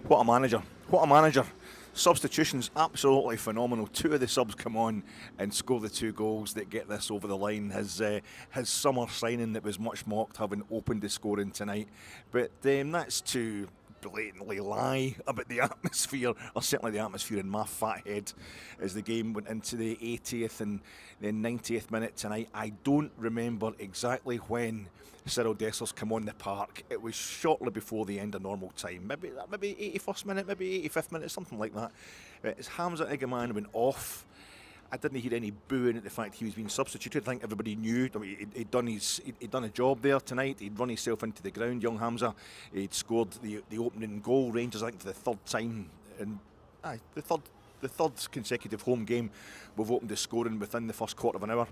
What a manager. What a manager. Substitutions absolutely phenomenal. Two of the subs come on and score the two goals that get this over the line. His summer signing that was much mocked having opened the scoring tonight. But that's to blatantly lie about the atmosphere, or certainly the atmosphere in my fat head as the game went into the 80th and then 90th minute tonight. I don't remember exactly when Cyriel Dessers come on the park. It was shortly before the end of normal time, maybe 81st minute, maybe 85th minute, something like that. As Hamza IGAMANE went off, I didn't hear any booing at the fact he was being substituted. I think everybody knew. I mean, he'd done a job there tonight. He'd run himself into the ground, young Hamza. He'd scored the opening goal, Rangers, I think, for the third time, and the third consecutive home game we've opened the scoring within the first quarter of an hour.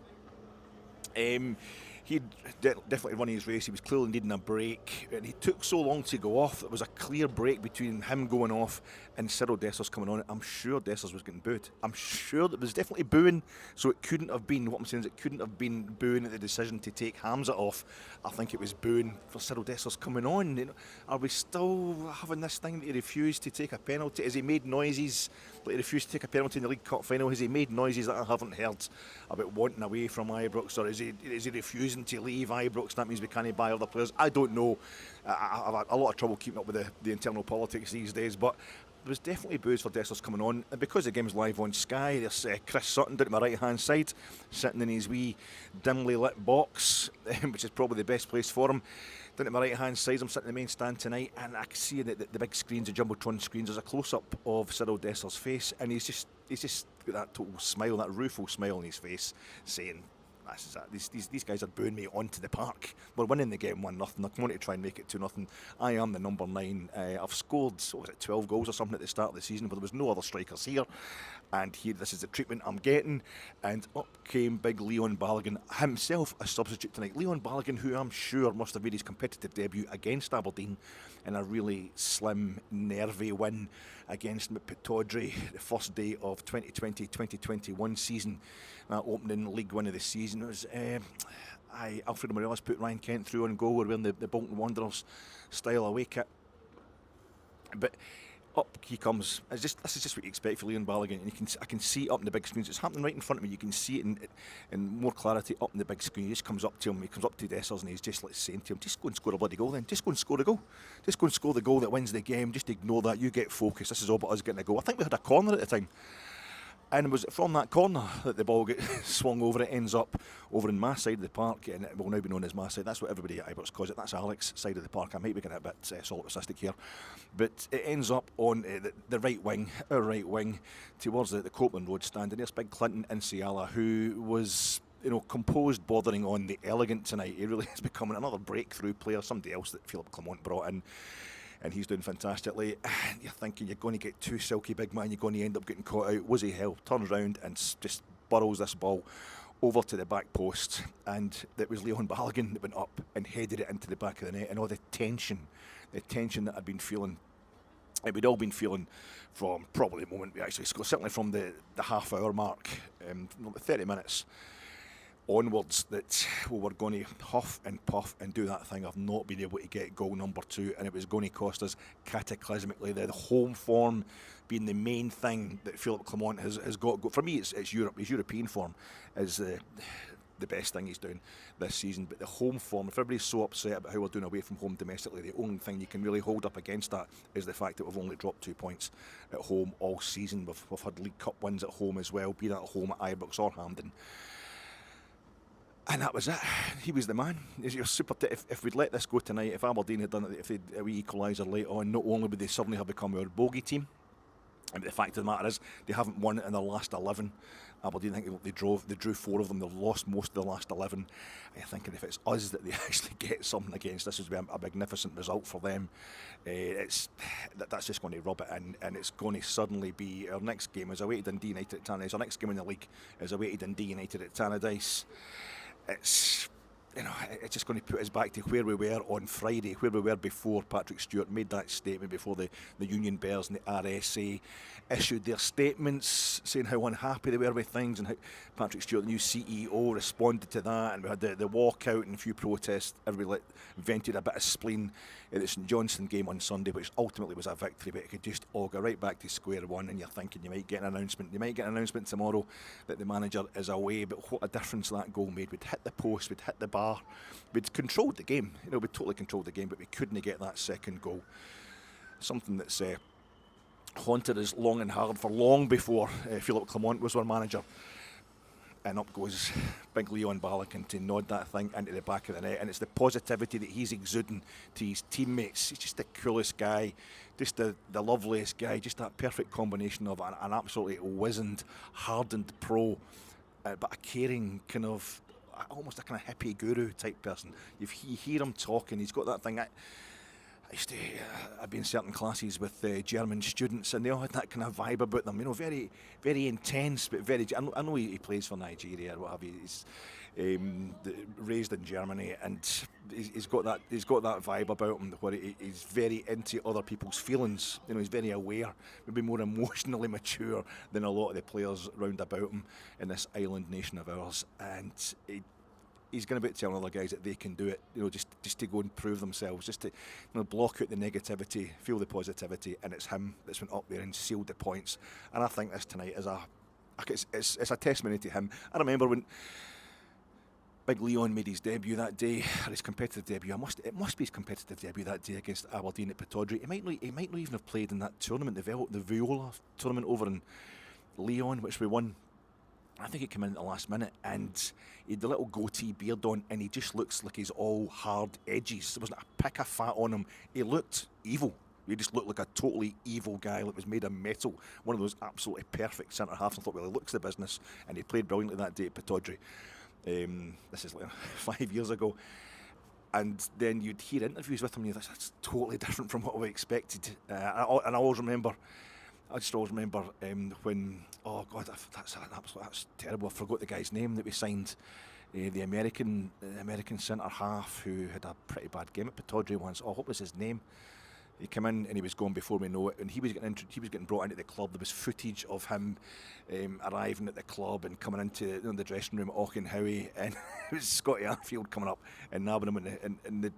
He'd definitely run his race. He was clearly needing a break, and he took so long to go off. There was a clear break between him going off and Cyriel Dessers coming on. I'm sure Dessers was getting booed. I'm sure there was definitely booing, so it couldn't have been, what I'm saying is it couldn't have been booing at the decision to take Hamza off. I think it was booing for Cyriel Dessers coming on. You know, are we still having this thing that he refused to take a penalty? Has he made noises like he refused to take a penalty in the League Cup final? Has he made noises that I haven't heard about wanting away from Ibrox, or is he refusing to leave Ibrox? That means we can't buy other players. I don't know. I've had a lot of trouble keeping up with the internal politics these days, but there was definitely boos for Dessers coming on, and because the game's live on Sky, there's Chris Sutton down to my right hand side, sitting in his wee dimly lit box, which is probably the best place for him. Down to my right hand side, I'm sitting in the main stand tonight, and I can see that the big screens, the jumbotron screens, there's a close up of Cyriel Dessers' face, and he's just got that total smile, that rueful smile on his face, saying, these guys are booing me onto the park. We're winning the game 1-0. I want to try and make it 2-0. I am the number 9. I've scored 12 goals or something at the start of the season, but there was no other strikers here. And here, this is the treatment I'm getting. And up came big Leon Balogun, himself a substitute tonight. Leon Balogun, who I'm sure must have made his competitive debut against Aberdeen in a really slim, nervy win against Pitaudry the first day of 2020-2021 season. That opening League 1 of the season. It was Alfredo Morelos put Ryan Kent through on goal. We're wearing the Bolton Wanderers style away kit. But up he comes. This is just what you expect for Leon Balogun, and I can see it up in the big screens. It's happening right in front of me. You can see it in more clarity up in the big screen. He just comes up to him. He comes up to Dessers, and he's just like saying to him, "Just go and score a bloody goal, then. Just go and score a goal. Just go and score the goal that wins the game. Just ignore that. You get focused. This is all about us getting a goal." I think we had a corner at the time. And it was from that corner that the ball gets swung over. It ends up over in my side of the park, and it will now be known as my side. That's what everybody at Ibrox calls it. That's Alex's side of the park. I might be getting a bit solipsistic here. But it ends up on the right wing, our right wing, towards the Copeland Road stand. And there's big Clinton Insiala, who was composed, bordering on the elegant tonight. He really is becoming another breakthrough player, somebody else that Philippe Clement brought in. And he's doing fantastically. And you're thinking you're going to get too silky, big man. You're going to end up getting caught out. Was he hell? Turns round and just burrows this ball over to the back post. And it was Leon Balogun that went up and headed it into the back of the net. And all the tension that I'd been feeling, we'd all been feeling from probably the moment we actually scored, certainly from the half-hour mark, 30 minutes onwards, that we were going to huff and puff and do that thing of not being able to get goal number 2, and it was going to cost us cataclysmically. The home form being the main thing that Philippe Clement has got. For me, it's Europe. His European form is the best thing he's doing this season. But the home form, if everybody's so upset about how we're doing away from home domestically, the only thing you can really hold up against that is the fact that we've only dropped 2 points at home all season. We've had League Cup wins at home as well, be that at home at Ibrox or Hampden. And that was it. He was the man. If we'd let this go tonight, if Aberdeen had done it, if they'd a wee equaliser late on, not only would they suddenly have become our bogey team, but the fact of the matter is they haven't won it in their last 11. Aberdeen, I think they drew 4 of them. They've lost most of the last 11. I'm thinking if it's us that they actually get something against, this would be a magnificent result for them. That's just going to rub it in, and it's going to suddenly be our next game is away to Dundee United at Tannadice. Our next game in the league is away to Dundee United at Tannadice. It's it's just going to put us back to where we were on Friday, where we were before Patrick Stewart made that statement, before the Union Bears and the RSA issued their statements saying how unhappy they were with things, and how Patrick Stewart, the new CEO, responded to that, and we had the walkout and a few protests. Everybody vented a bit of spleen in the St Johnstone game on Sunday, which ultimately was a victory, but it could just all go right back to square one, and you're thinking you might get an announcement tomorrow that the manager is away. But what a difference that goal made. We'd hit the post, we'd hit the bar, we'd controlled the game, we'd totally controlled the game, but we couldn't get that second goal. Something that's haunted us long and hard for long before Philippe Clement was our manager. And up goes big Leon Balogun to nod that thing into the back of the net, and it's the positivity that he's exuding to his teammates. He's just the coolest guy, just the loveliest guy, just that perfect combination of an absolutely wizened, hardened pro, but a caring kind of, almost a kind of hippie guru type person. You hear him talking, he's got that thing. I've been in certain classes with German students, and they all had that kind of vibe about them. Very, very intense, but very. I know he plays for Nigeria or what have you. He's raised in Germany, and he's got that vibe about him where he's very into other people's feelings. He's very aware, maybe more emotionally mature than a lot of the players round about him in this island nation of ours, and he's going to be telling other guys that they can do it, just to go and prove themselves, just to block out the negativity, feel the positivity, and it's him that's went up there and sealed the points. And I think this tonight is it's a testimony to him. I remember when Big Leon made his debut that day, or his competitive debut. It must be his competitive debut that day against Aberdeen at Pittodrie. He might not even have played in that tournament, the Viola tournament over in Leon, which we won. I think he came in at the last minute, and he had the little goatee beard on, and he just looks like he's all hard edges. There wasn't a pick of fat on him. He looked evil. He just looked like a totally evil guy that was made of metal. One of those absolutely perfect centre halves. I thought, well, he looks the business, and he played brilliantly that day at Pittodrie. This is like 5 years ago. And then you'd hear interviews with him, and that's totally different from what we expected. And I just always remember when, oh God, that's terrible. I forgot the guy's name that we signed, the American centre half who had a pretty bad game at Pittodrie once. Oh, what was his name? He came in and he was gone before we know it, and he was getting brought into the club. There was footage of him arriving at the club and coming into the dressing room at Auchenhowie, and it was Scotty Arfield coming up and nabbing him in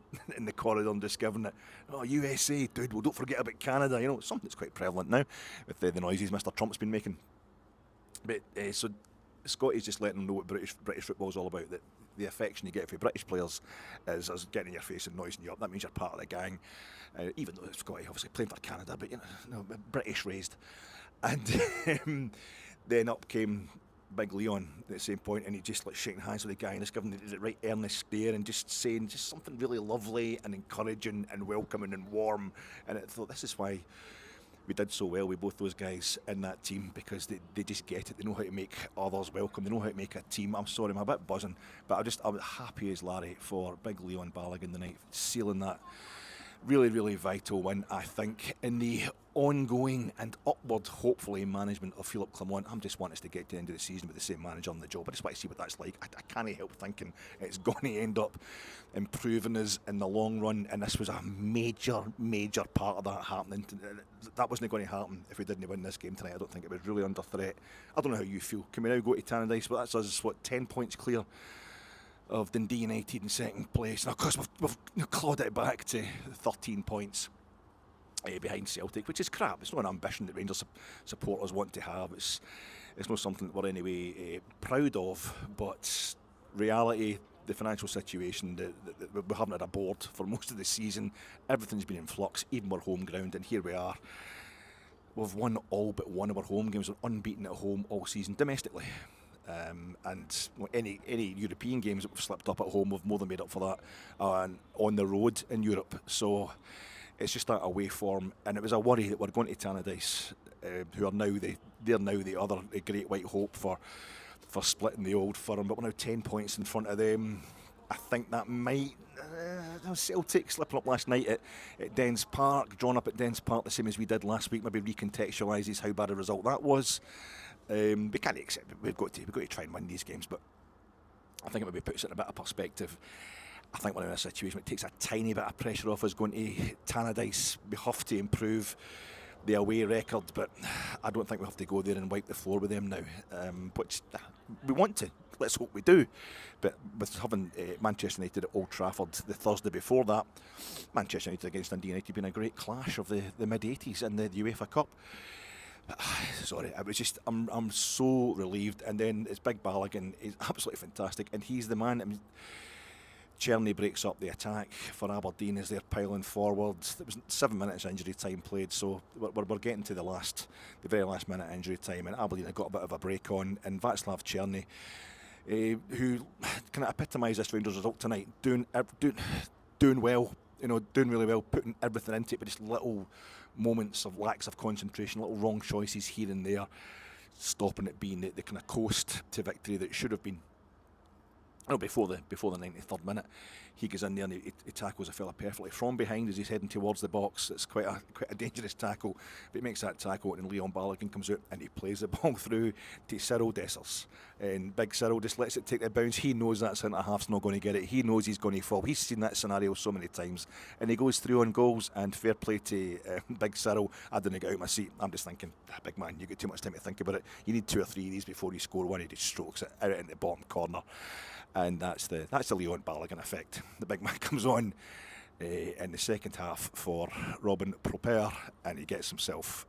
the corridor and just giving it, oh, USA, dude, well, don't forget about Canada. Something that's quite prevalent now with the noises Mr. Trump's been making. But so Scotty's just letting them know what British football's all about, that the affection you get for British players is getting in your face and noising you up. That means you're part of the gang. Even though Scotty obviously playing for Canada, but British raised. And then up came Big Leon at the same point, and he just shaking hands with the guy and just giving the right earnest stare and just saying just something really lovely and encouraging and welcoming and warm. And I thought, this is why we did so well with both those guys in that team, because they just get it. They know how to make others welcome. They know how to make a team. I'm sorry, I'm a bit buzzing, but I was happy as Larry for Big Leon Balogun tonight, sealing that really, really vital win, I think, in the ongoing and upward, hopefully, management of Philippe Clement. I'm just wanting us to get to the end of the season with the same manager on the job. I just want to see what that's like. I can't help thinking it's going to end up improving us in the long run, and this was a major, major part of that happening. That wasn't going to happen if we didn't win this game tonight. I don't think it was really under threat. I don't know how you feel. Can we now go to Tannadice? But that's us, 10 points clear of Dundee United in second place. And of course we've clawed it back to 13 points behind Celtic, which is crap. It's not an ambition that Rangers supporters want to have. It's not something that we're anyway proud of, but reality, the financial situation, we haven't had a board for most of the season. Everything's been in flux, even our home ground, and here we are. We've won all but one of our home games. We're unbeaten at home all season domestically. And any European games that we've slipped up at home, we've more than made up for that on the road in Europe. So it's just that away form, and it was a worry that we're going to Tannadice, who are now the other great white hope for splitting the old firm. But we're now 10 points in front of them. I think that might Celtic slipping up last night at Dens Park, drawn up at Dens Park the same as we did last week, maybe recontextualises how bad a result that was. We can't accept it. We've got to try and win these games, but I think it maybe puts it in a bit of perspective. I think we're in a situation where it takes a tiny bit of pressure off us going to Tannadice. We have to improve the away record, but I don't think we have to go there and wipe the floor with them now, which we want to. Let's hope we do. But with having Manchester United at Old Trafford the Thursday before that, Manchester United against Dundee United been a great clash of the mid-80s in the UEFA Cup. Sorry, it was just, I'm so relieved. And then it's Big Balogun, he's absolutely fantastic, and he's the man. I mean, Czerny breaks up the attack for Aberdeen as they're piling forwards. There was 7 minutes injury time played, so we're getting to the very last minute injury time, and Aberdeen have got a bit of a break on. And Václav Czerny, who kind of epitomised this Rangers result tonight, doing well, doing really well, putting everything into it, but just little moments of lacks of concentration, little wrong choices here and there, stopping it being the kind of coast to victory that it should have been. Before the 93rd minute, he goes in there and he tackles a fella perfectly from behind as he's heading towards the box. It's quite a dangerous tackle, but he makes that tackle, and Leon Balogun comes out and he plays the ball through to Cyriel Dessers, and Big Cyriel just lets it take the bounce. He knows that centre half's not going to get it. He knows he's going to fall. He's seen that scenario so many times, and he goes through on goals. And fair play to Big Cyriel. I didn't get out of my seat. I'm just thinking, big man, you get too much time to think about it. You need 2 or 3 of these before you score one. He just strokes it out in the bottom corner. And that's the Leon Balogun effect. The big man comes on in the second half for Robin Proper, and he gets himself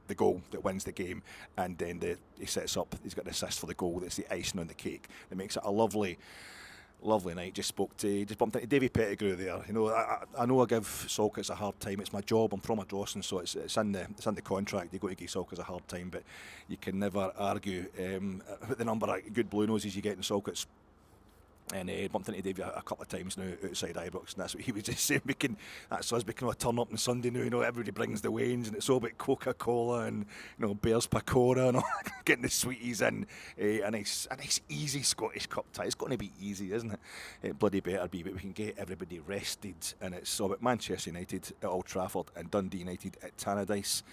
the goal that wins the game, and then he sets up. He's got an assist for the goal. That's the icing on the cake. It makes it a lovely night. Just bumped into Davy Pettigrew there. I know I give Salkits a hard time. It's my job. I'm from Ardrossan, so it's in the contract. You got to give Salkits a hard time, but you can never argue with the number of good blue noses you get in Salkits. And bumped into Davey a couple of times now outside Ibrox, and that's what he was just saying. That's us becoming a turn up on Sunday now. Everybody brings the wains, and it's all about Coca-Cola and Bears Pakora and all, getting the sweeties in. A nice easy Scottish Cup tie. It's going to be easy, isn't it? It bloody better be, but we can get everybody rested, and it's all about Manchester United at Old Trafford and Dundee United at Tannadice.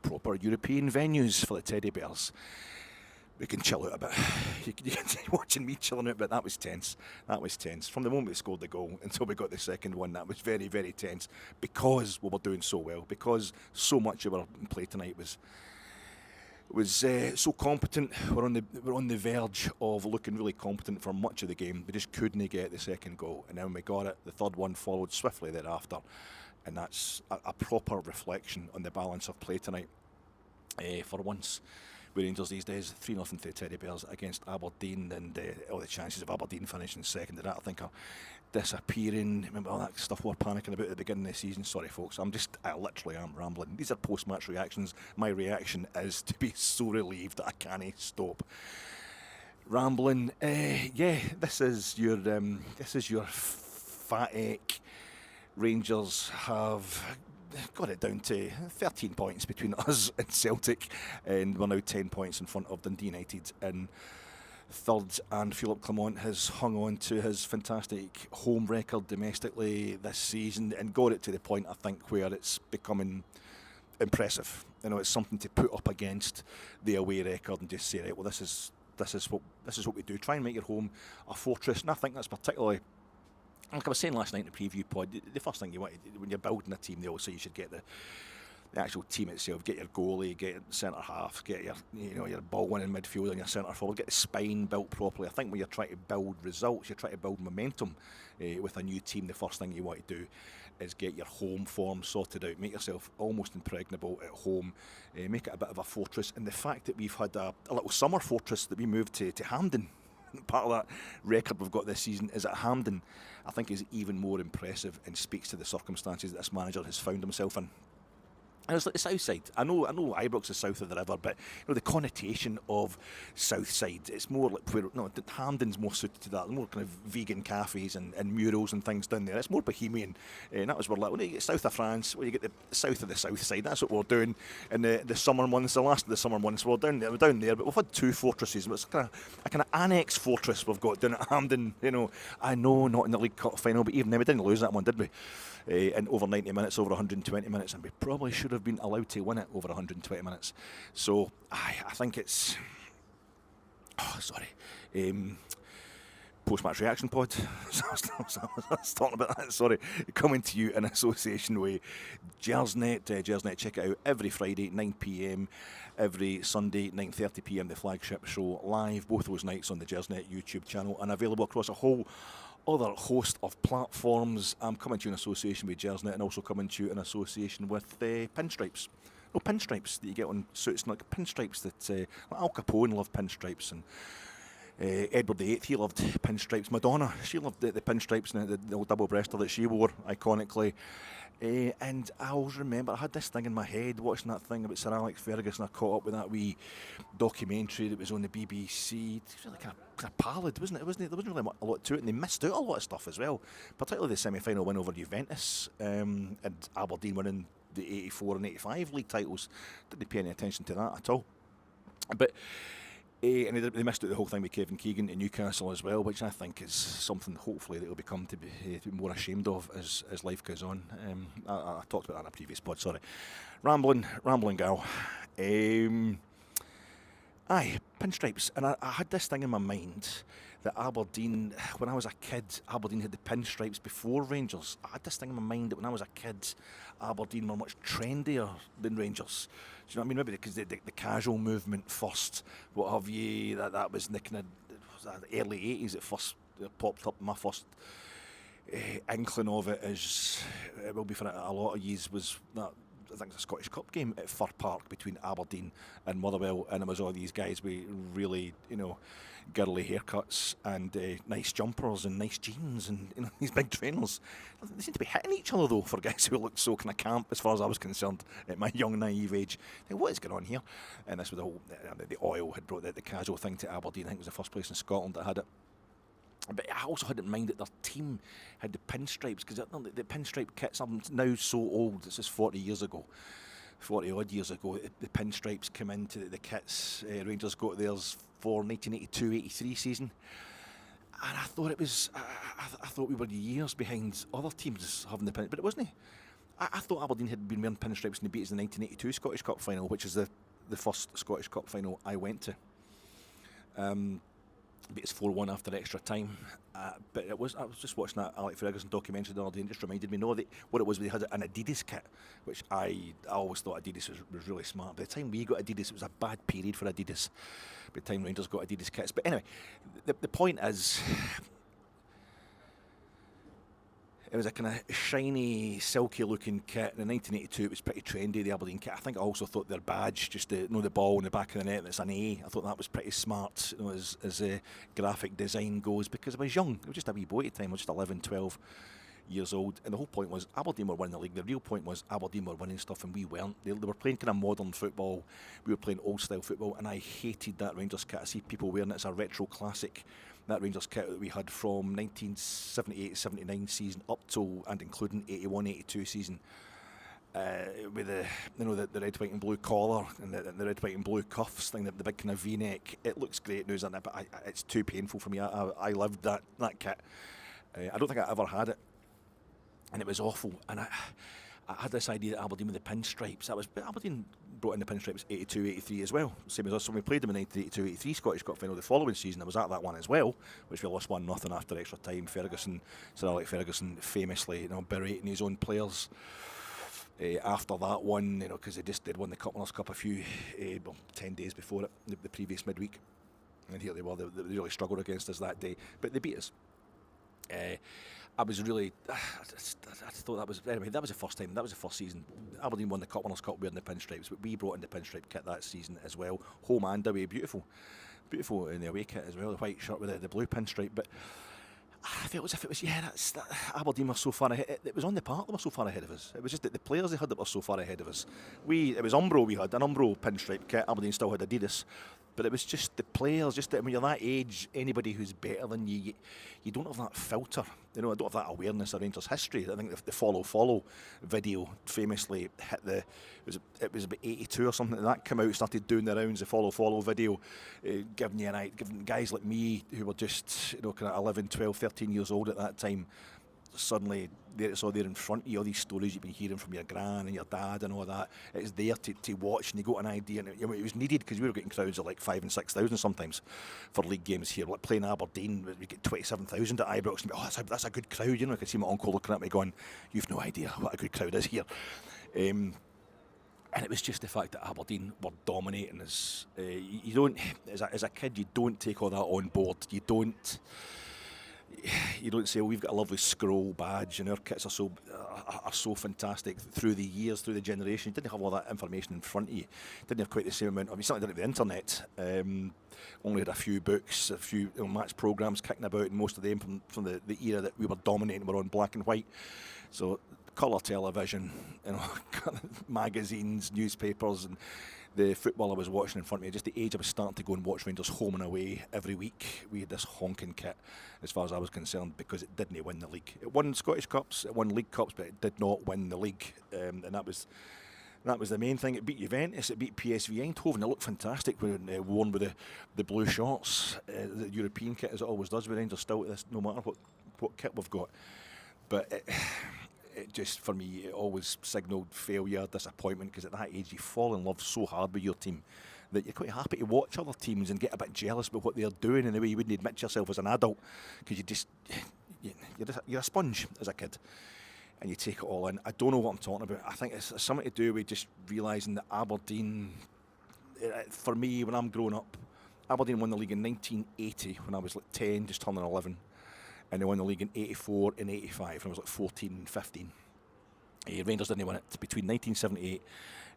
Proper European venues for the Teddy Bears. We can chill out a bit. You can see watching me chilling out, but that was tense. From the moment we scored the goal until we got the second one, that was very, very tense, because we were doing so well, because so much of our play tonight was so competent. We're on the verge of looking really competent for much of the game. We just couldn't get the second goal, and then when we got it, the third one followed swiftly thereafter, and that's a proper reflection on the balance of play tonight. For once, with Rangers these days, 3-0 to Teddy Bears against Aberdeen, and all the chances of Aberdeen finishing second to that, I think, are disappearing. Remember all that stuff we were panicking about at the beginning of the season? Sorry folks, I literally am rambling. These are post-match reactions. My reaction is to be so relieved that I can't stop rambling. This is your fat ache. Rangers have got it down to 13 points between us and Celtic, and we're now 10 points in front of Dundee United in third, and Philippe Clement has hung on to his fantastic home record domestically this season and got it to the point, I think, where it's becoming impressive. It's something to put up against the away record and just say, right, well, this is what we do. Try and make your home a fortress, and I think that's particularly, like I was saying last night in the preview pod, the first thing you want when you're building a team, they always say you should get the actual team itself, get your goalie, get your centre half, get your ball winning midfield and your centre forward, get the spine built properly. I think when you're trying to build results, you're trying to build momentum with a new team, the first thing you want to do is get your home form sorted out, make yourself almost impregnable at home, make it a bit of a fortress. And the fact that we've had a little summer fortress that we moved to Hampden, part of that record we've got this season is at Hampden, I think is even more impressive and speaks to the circumstances that this manager has found himself in. And it's like the south side. I know Ibrox is south of the river, but the connotation of south side, it's more like Hampden's more suited to that. More kind of vegan cafes and murals and things down there. It's more bohemian. And that was where when you get south of France, when you get the south of the south side, that's what we're doing in the summer months. The last of the summer months, we're down there. But we've had two fortresses. It's a kind of annex fortress we've got down at Hampden. I know not in the League Cup final, but even then we didn't lose that one, did we? In over 90 minutes, over 120 minutes, and we probably should have been allowed to win it over 120 minutes. So I think it's... Post-match reaction pod. I was talking about that, sorry. Coming to you in association with Gersnet. Gersnet, check it out every Friday, 9 p.m. Every Sunday, 9:30 p.m. The flagship show live, both those nights on the Gersnet YouTube channel, and available across a whole other host of platforms. I'm coming to you in association with Gersnet, and also coming to you in association with Pinstripes. No, pinstripes that you get on suits, like pinstripes that like Al Capone loved pinstripes, and Edward VIII, he loved pinstripes. Madonna, she loved the pinstripes and the old double-breaster that she wore, iconically. And I always remember, I had this thing in my head, watching that thing about Sir Alex Ferguson. I caught up with that wee documentary that was on the BBC. It was really kind of pallid, wasn't it? There wasn't really a lot to it, and they missed out a lot of stuff as well, particularly the semi-final win over Juventus, and Aberdeen winning the 84 and 85 league titles. Didn't pay any attention to that at all. But and they missed out the whole thing with Kevin Keegan in Newcastle as well, which I think is something hopefully that will become to be more ashamed of as life goes on. I talked about that in a previous pod, sorry. Rambling gal. Aye, pinstripes. And I had this thing in my mind that Aberdeen, when I was a kid, Aberdeen had the pinstripes before Rangers. I had this thing in my mind that when I was a kid, Aberdeen were much trendier than Rangers. Do you know what I mean? Maybe because the casual movement first, what have you, that was in the kind of the early 80s it first popped up. My first inkling of it is, it will be for a lot of years, was that I think it's a Scottish Cup game at Fir Park between Aberdeen and Motherwell, and it was all these guys with really, girly haircuts and nice jumpers and nice jeans and these big trainers. They seem to be hitting each other though, for guys who looked so kind of camp as far as I was concerned at my young naive age. What is going on here? And this was the whole, the oil had brought the casual thing to Aberdeen. I think it was the first place in Scotland that had it. But I also had in mind that their team had the pinstripes, because the pinstripe kits are now so old. This is 40 odd years ago. The pinstripes came into the kits. Rangers got theirs for 1982-83 season, and I thought it was. I thought we were years behind other teams having the pin, but it wasn't. I thought Aberdeen had been wearing pinstripes and they beat us in the 1982 Scottish Cup final, which is the first Scottish Cup final I went to. Beat us 4-1 after extra time, but I was just watching that Alex Ferguson documentary the other day, and just reminded me, what it was. They had an Adidas kit, which I always thought Adidas was really smart. By the time we got Adidas, it was a bad period for Adidas. By the time Rangers got Adidas kits, but anyway, the point is, it was a kind of shiny, silky-looking kit. In 1982, it was pretty trendy, the Aberdeen kit. I think I also thought their badge, just the ball in the back of the net, that's an A. I thought that was pretty smart, as graphic design goes, because I was young. I was just a wee boy at the time. I was just 11, 12 years old. And the whole point was Aberdeen were winning the league. The real point was Aberdeen were winning stuff and we weren't. They were playing kind of modern football. We were playing old-style football, and I hated that Rangers kit. I see people wearing it as a retro classic. That Rangers kit that we had from 1978-79 season up till and including 81-82 season, with the red, white and blue collar and the red, white and blue cuffs thing, the big kind of V-neck. It looks great news on it, but it's too painful for me. I loved that kit. I don't think I ever had it, and it was awful. And I had this idea that Aberdeen with the pinstripes. But Aberdeen brought in the pinstripes 82-83 as well, same as us. So we played them in 1982-83 Scottish Cup final the following season. I was at that one as well, which we lost 1-0 after extra time. Sir Alex Ferguson famously, berating his own players after that one, because they'd won the Capitalise Cup a few 10 days before it, the previous midweek, and here they were. They really struggled against us that day, but they beat us. I was really, I thought that was the first time, that was the first season. Aberdeen won the Capitalise Cup wearing the pinstripes, but we brought in the pinstripe kit that season as well, home and away. Beautiful in the away kit as well, the white shirt with the blue pinstripe. But I felt as if it was, Aberdeen were so far ahead. It was on the park, they were so far ahead of us. It was just that the players they had that were so far ahead of us. It was Umbro, we had an Umbro pinstripe kit. Aberdeen still had Adidas. But it was just the players, just that when you're that age, anybody who's better than you don't have that filter. I don't have that awareness of Rangers history. I think the follow video famously hit it was about 82 or something. That came out, started doing the rounds, the follow video, giving guys like me who were just kind of 11, 12, 13 years old at that time, suddenly there it's all there in front of you, all these stories you've been hearing from your gran and your dad and all that. It's there to watch, and you got an idea. And it was needed because we were getting crowds of like 5,000 and 6,000 sometimes for league games here. Like playing Aberdeen, we get 27,000 at Ibrox, and that's a good crowd. You know, I could see my uncle looking at me going, "You've no idea what a good crowd is here." And it was just the fact that Aberdeen were dominating us. You don't, as a kid, you don't take all that on board. You don't say, "Oh, we've got a lovely scroll badge and our kits are so fantastic." Through the years, through the generation, you didn't have all that information in front of you. Didn't have quite the same amount. I mean, certainly didn't have the internet. Only had a few books, a few match programmes kicking about, and most of them from the era that we were dominating were on black and white. So colour television, magazines, newspapers, and the football I was watching in front of me, just the age I was starting to go and watch Rangers home and away every week. We had this honking kit, as far as I was concerned, because it didn't win the league. It won Scottish Cups, it won League Cups, but it did not win the league, and that was the main thing. It beat Juventus, it beat PSV Eindhoven. It looked fantastic when worn with the blue shorts, the European kit, as it always does with Rangers still to this, no matter what kit we've got. But it just, for me, it always signalled failure, disappointment, because at that age you fall in love so hard with your team that you're quite happy to watch other teams and get a bit jealous about what they're doing in the way you wouldn't admit yourself as an adult, because you're a sponge as a kid and you take it all in. I don't know what I'm talking about. I think it's something to do with just realising that Aberdeen, for me, when I'm growing up, Aberdeen won the league in 1980 when I was like 10, just turning 11. And they won the league in 84 and 85 when I was like 14 and 15. Rangers didn't win it between 1978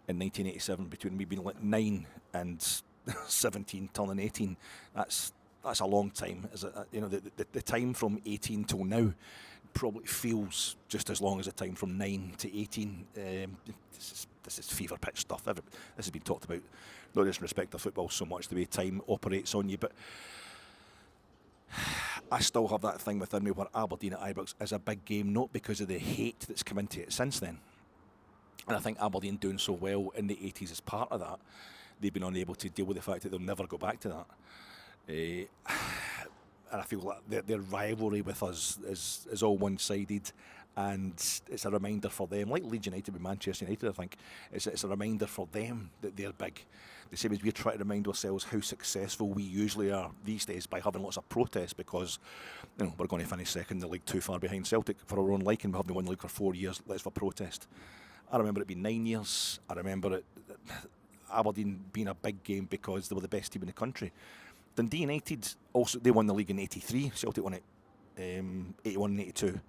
and 1987, between me being like 9 and 17, turning 18. That's a long time. The time from 18 till now probably feels just as long as the time from 9 to 18. This is fever pitch stuff. This has been talked about, not just in respect of football so much, the way time operates on you, but I still have that thing within me where Aberdeen at Ibrox is a big game, not because of the hate that's come into it since then. And I think Aberdeen doing so well in the 80s is part of that. They've been unable to deal with the fact that they'll never go back to that. And I feel like their rivalry with us is all one-sided, and it's a reminder for them, like Leeds United with Manchester United, I think, it's a reminder for them that they're big. The same as we try to remind ourselves how successful we usually are these days by having lots of protests, because we're going to finish second in the league, too far behind Celtic for our own liking. We haven't won the league for 4 years, let's for protest. I remember it being 9 years. I remember Aberdeen being a big game because they were the best team in the country. Dundee United, also, they won the league in 83. Celtic won it 81 and 82.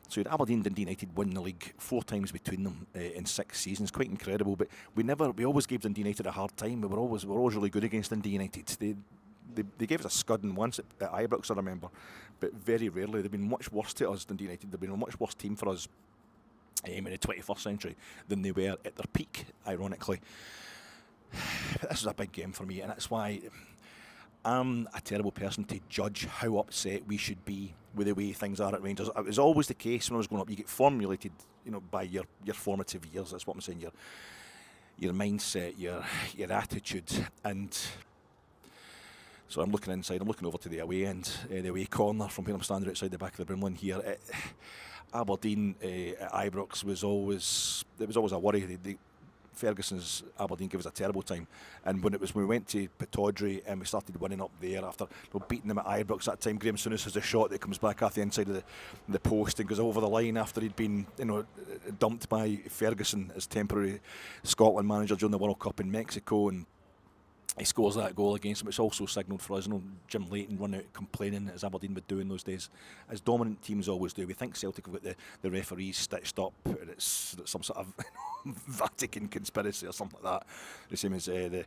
So you had Aberdeen and Dundee United win the league 4 times between them in 6 seasons. Quite incredible. But we always gave Dundee United a hard time. We were always really good against Dundee United. They gave us a scudding once at Ibrox, I remember, but very rarely. They've been much worse to us, Dundee United. They've been a much worse team for us in the 21st century than they were at their peak, ironically. But this was a big game for me, and that's why I'm a terrible person to judge how upset we should be with the way things are at Rangers. It was always the case when I was growing up. You get formulated, by your formative years. That's what I'm saying. Your mindset, your attitude, and so I'm looking inside. I'm looking over to the away end, the away corner from where I'm standing outside the back of the Brimlin here. Aberdeen at Ibrox was always a worry. Ferguson's Aberdeen gave us a terrible time, and when we went to Pittodrie and we started winning up there after beating them at Ibrox that time, Graham Souness has a shot that comes back off the inside of the post and goes over the line after he'd been dumped by Ferguson as temporary Scotland manager during the World Cup in Mexico, and he scores that goal against him. It's also signalled for us. Jim Leighton run out complaining, as Aberdeen would do in those days, as dominant teams always do. We think Celtic have got the referees stitched up, and it's some sort of Vatican conspiracy or something like that. The same as the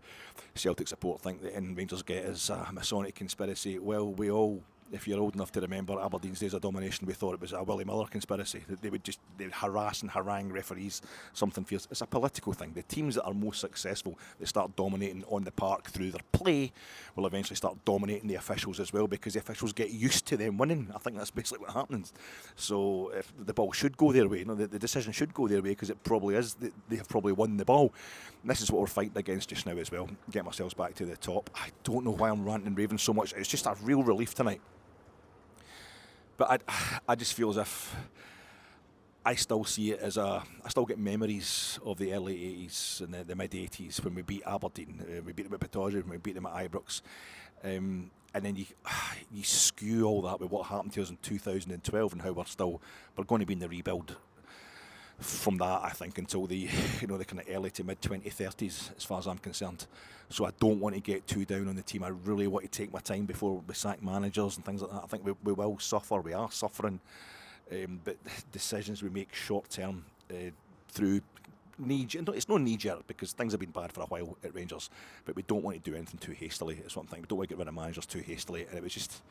Celtic support think that in Rangers get is a Masonic conspiracy. Well, we all, if you're old enough to remember Aberdeen's days of domination, we thought it was a Willie Miller conspiracy. They'd harass and harangue referees, something fierce. It's a political thing. The teams that are most successful, they start dominating on the park through their play, will eventually start dominating the officials as well, because the officials get used to them winning. I think that's basically what happens. So if the ball should go their way, the decision should go their way, because it probably is. They have probably won the ball. And this is what we're fighting against just now as well. Getting ourselves back to the top. I don't know why I'm ranting and raving so much. It's just a real relief tonight But I just feel as if I still see it as I still get memories of the early 80s and the mid 80s when we beat Aberdeen. We beat them at Pittodrie, when we beat them at Ibrox. And then you skew all that with what happened to us in 2012 and how we're going to be in the rebuild from that, I think, until the the kind of early to mid 2030s, as far as I'm concerned. So I don't want to get too down on the team. I really want to take my time before we sack managers and things like that. I think we will suffer. We are suffering. But decisions we make short term through it's no knee-jerk because things have been bad for a while at Rangers, but we don't want to do anything too hastily. It's one thing. We don't want to get rid of managers too hastily, and it was just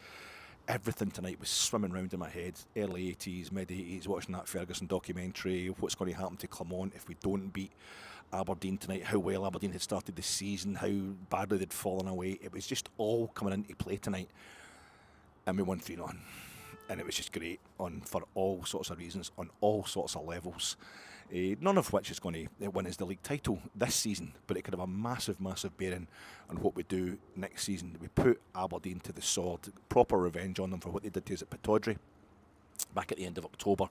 everything tonight was swimming round in my head. Early 80s, mid 80s, watching that Ferguson documentary, what's going to happen to Clement if we don't beat Aberdeen tonight, how well Aberdeen had started the season, how badly they'd fallen away. It was just all coming into play tonight, and we won 3-0. And it was just great for all sorts of reasons, on all sorts of levels. None of which is going to win us the league title this season, but it could have a massive, massive bearing on what we do next season. We put Aberdeen to the sword, proper revenge on them for what they did to us at Pittodrie back at the end of October.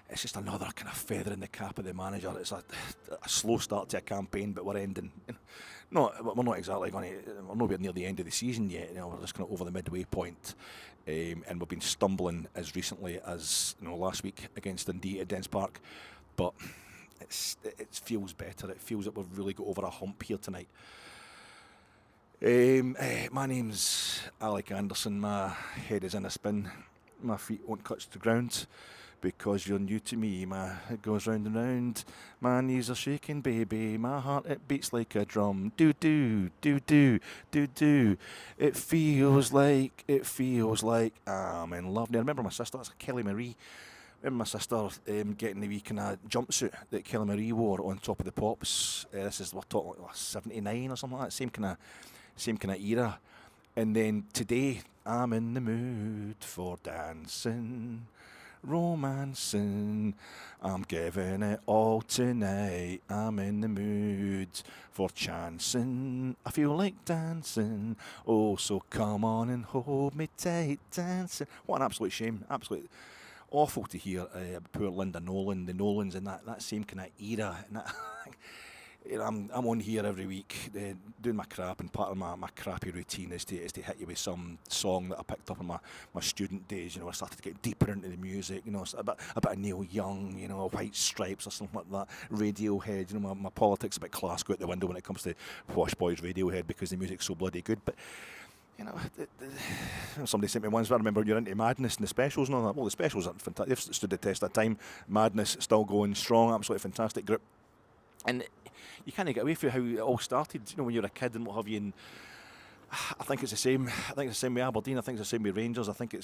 It's just another kind of feather in the cap of the manager. It's a slow start to a campaign, but we're ending. We're not exactly going to. We're nowhere near the end of the season yet. We're just kind of over the midway point, and we've been stumbling as recently as last week against Dundee at Dens Park. But it feels better. It feels that we've really got over a hump here tonight. My name's Alec Anderson. My head is in a spin. My feet won't touch the ground. Because you're new to me, it goes round and round. My knees are shaking, baby. My heart, it beats like a drum. Do do do do do do. It feels like I'm in love. Now I remember my sister. That's Kelly Marie. I remember my sister getting the wee kind of jumpsuit that Kelly Marie wore on Top of the Pops. This is we're talking like 79 or something like that. Same kind of era. And then today, I'm in the mood for dancing. Romancing, I'm giving it all tonight. I'm in the mood for chancing. I feel like dancing. Oh, so come on and hold me tight, dancing. What an absolute shame! Absolute awful to hear. Poor Linda Nolan, the Nolans in that same kind of era. And that, I'm on here every week doing my crap, and part of my crappy routine is to hit you with some song that I picked up in my student days. I started to get deeper into the music. A bit of Neil Young, White Stripes or something like that. Radiohead. My politics a bit class go out the window when it comes to Posh Boys Radiohead because the music's so bloody good. But somebody sent me once. I remember you're into Madness and the Specials and all that. Well, the Specials are fantastic. They've stood the test of time. Madness still going strong. Absolutely fantastic group. And you kind of get away from how it all started, when you're a kid and what have you. And I think it's the same. I think it's the same with Aberdeen. I think it's the same with Rangers. I think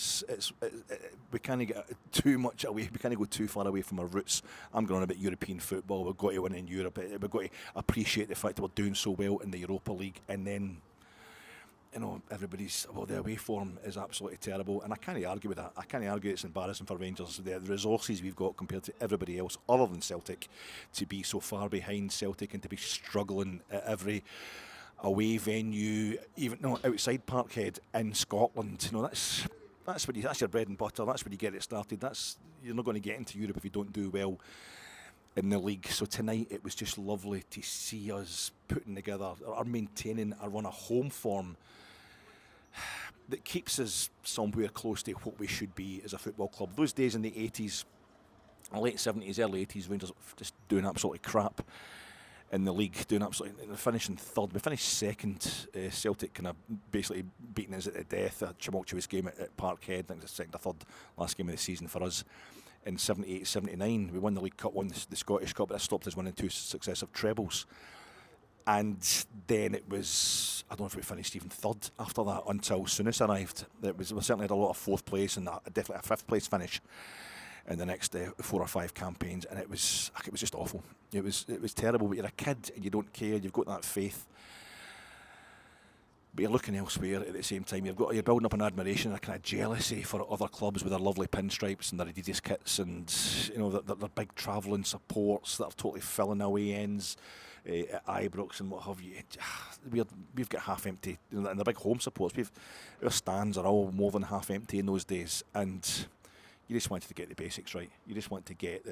we kind of get too much away. We kind of go too far away from our roots. I'm going on about European football. We've got to win in Europe. We've got to appreciate the fact that we're doing so well in the Europa League. And then, the away form is absolutely terrible. And I can't argue with that. I can't argue it's embarrassing for Rangers. The resources we've got compared to everybody else other than Celtic to be so far behind Celtic and to be struggling at every away venue, even outside Parkhead in Scotland. That's your bread and butter. That's where you get it started. You're not going to get into Europe if you don't do well in the league. So tonight it was just lovely to see us putting together or maintaining a run of home form that keeps us somewhere close to what we should be as a football club. Those days in the 80s, late 70s, early 80s, Rangers just doing absolutely crap in the league, finishing third. We finished second. Celtic kind of basically beating us at the death. A tumultuous game at Parkhead. I think it's the second or third last game of the season for us. In 78, 79, we won the League Cup, won the Scottish Cup, but that stopped us winning 2 successive trebles. And then it was, I don't know if we finished even third after that until Souness arrived. We certainly had a lot of fourth place and definitely a fifth place finish in the next 4 or 5 campaigns, and it was just awful. It was terrible. But you're a kid and you don't care. You've got that faith, but you're looking elsewhere at the same time. You're building up an admiration, a kind of jealousy for other clubs with their lovely pinstripes and their Adidas kits, and their big travelling supports that are totally filling away ends. at Ibrox and what have you. We've got half empty, and the big home supports. Our stands are all more than half empty in those days, and you just wanted to get the basics right. You just want to get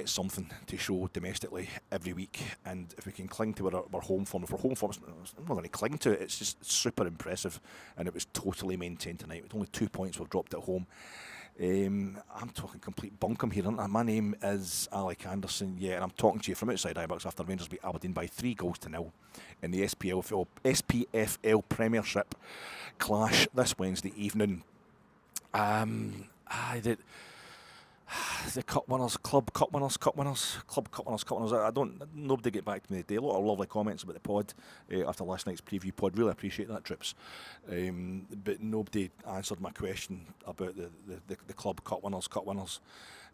something to show domestically every week, and if we can cling to our home form, if our home form, I'm not going to cling to it, it's just super impressive, and it was totally maintained tonight. With only 2 points we've dropped at home. I'm talking complete bunkum here, aren't I? My name is Alec Anderson, and I'm talking to you from outside Ibrox after Rangers beat Aberdeen by 3-0 in the SPFL Premiership clash this Wednesday evening. The cup winners, club cup winners. Nobody get back to me today. A lot of lovely comments about the pod after last night's preview pod. Really appreciate that, Trips. But nobody answered my question about the club cup winners.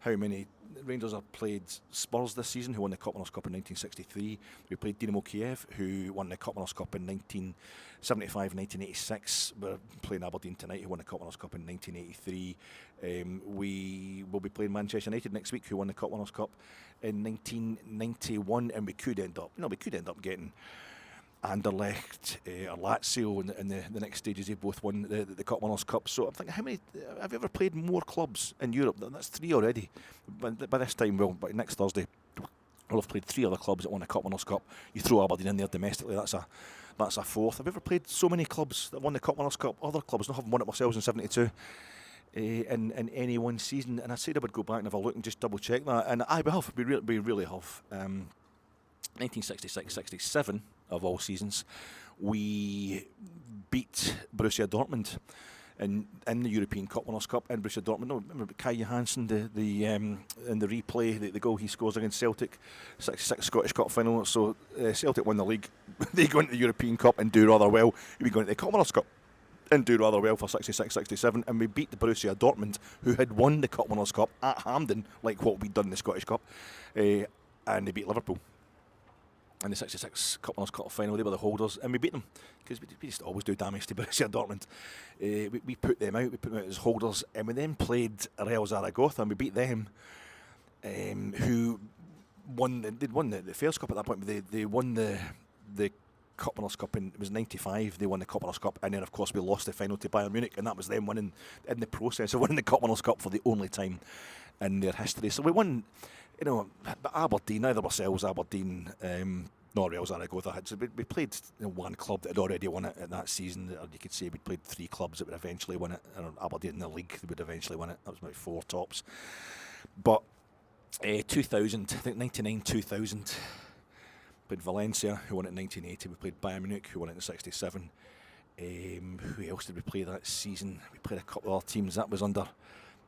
How many Rangers have played Spurs this season, who won the Cup Winners' Cup in 1963. We played Dynamo Kiev, who won the Cup Winners' Cup in 1975 and 1986. We're playing Aberdeen tonight, who won the Cup Winners' Cup in 1983. We will be playing Manchester United next week, who won the Cup Winners' Cup in 1991, and we could end up getting Anderlecht or Lazio in the next stages. They both won the Cup Winners' Cup. So I'm thinking, how many have you ever played more clubs in Europe? That's 3 already. By this time, by next Thursday, we'll have played 3 other clubs that won the Cup Winners' Cup. You throw Aberdeen in there domestically, that's a 4th. Have you ever played so many clubs that won the Cup Winners' Cup? Other clubs, not having won it ourselves in 72. In any one season, and I said I would go back and have a look and just double check that, and we really have. 1966-67 of all seasons, we beat Borussia Dortmund in the European Cup Winners' Cup in Borussia Dortmund. No, remember Kai Johansson, in the replay, the goal he scores against Celtic, 66 Scottish Cup final. So Celtic won the league, they go into the European Cup and do rather well. We go into the Cup Winners' Cup and do rather well for 66-67, and we beat the Borussia Dortmund, who had won the Cup Winners' Cup at Hampden, like what we'd done in the Scottish Cup, and they beat Liverpool in the 66 Cup Winners' Cup final. They were the holders, and we beat them, because we just always do damage to Borussia Dortmund. We put them out as holders, and we then played Real Zaragoza, and we beat them, who won the Fairs Cup at that point, but they won the Cup Winners' Cup it was 95. They won the Cup Winners' Cup, and then of course we lost the final to Bayern Munich, and that was them winning in the process of winning the Cup Winners' Cup for the only time in their history. So we won, but Aberdeen, neither ourselves, Aberdeen, nor Real Zaragoza had. So we played one club that had already won it in that season, or you could say we played 3 clubs that would eventually win it. Aberdeen in the league, they would eventually win it. That was about 4 tops. But 2000, I think 99-2000. Played Valencia, who won it in 1980. We played Bayern Munich, who won it in 67. Who else did we play that season? We played a couple of other teams. That was under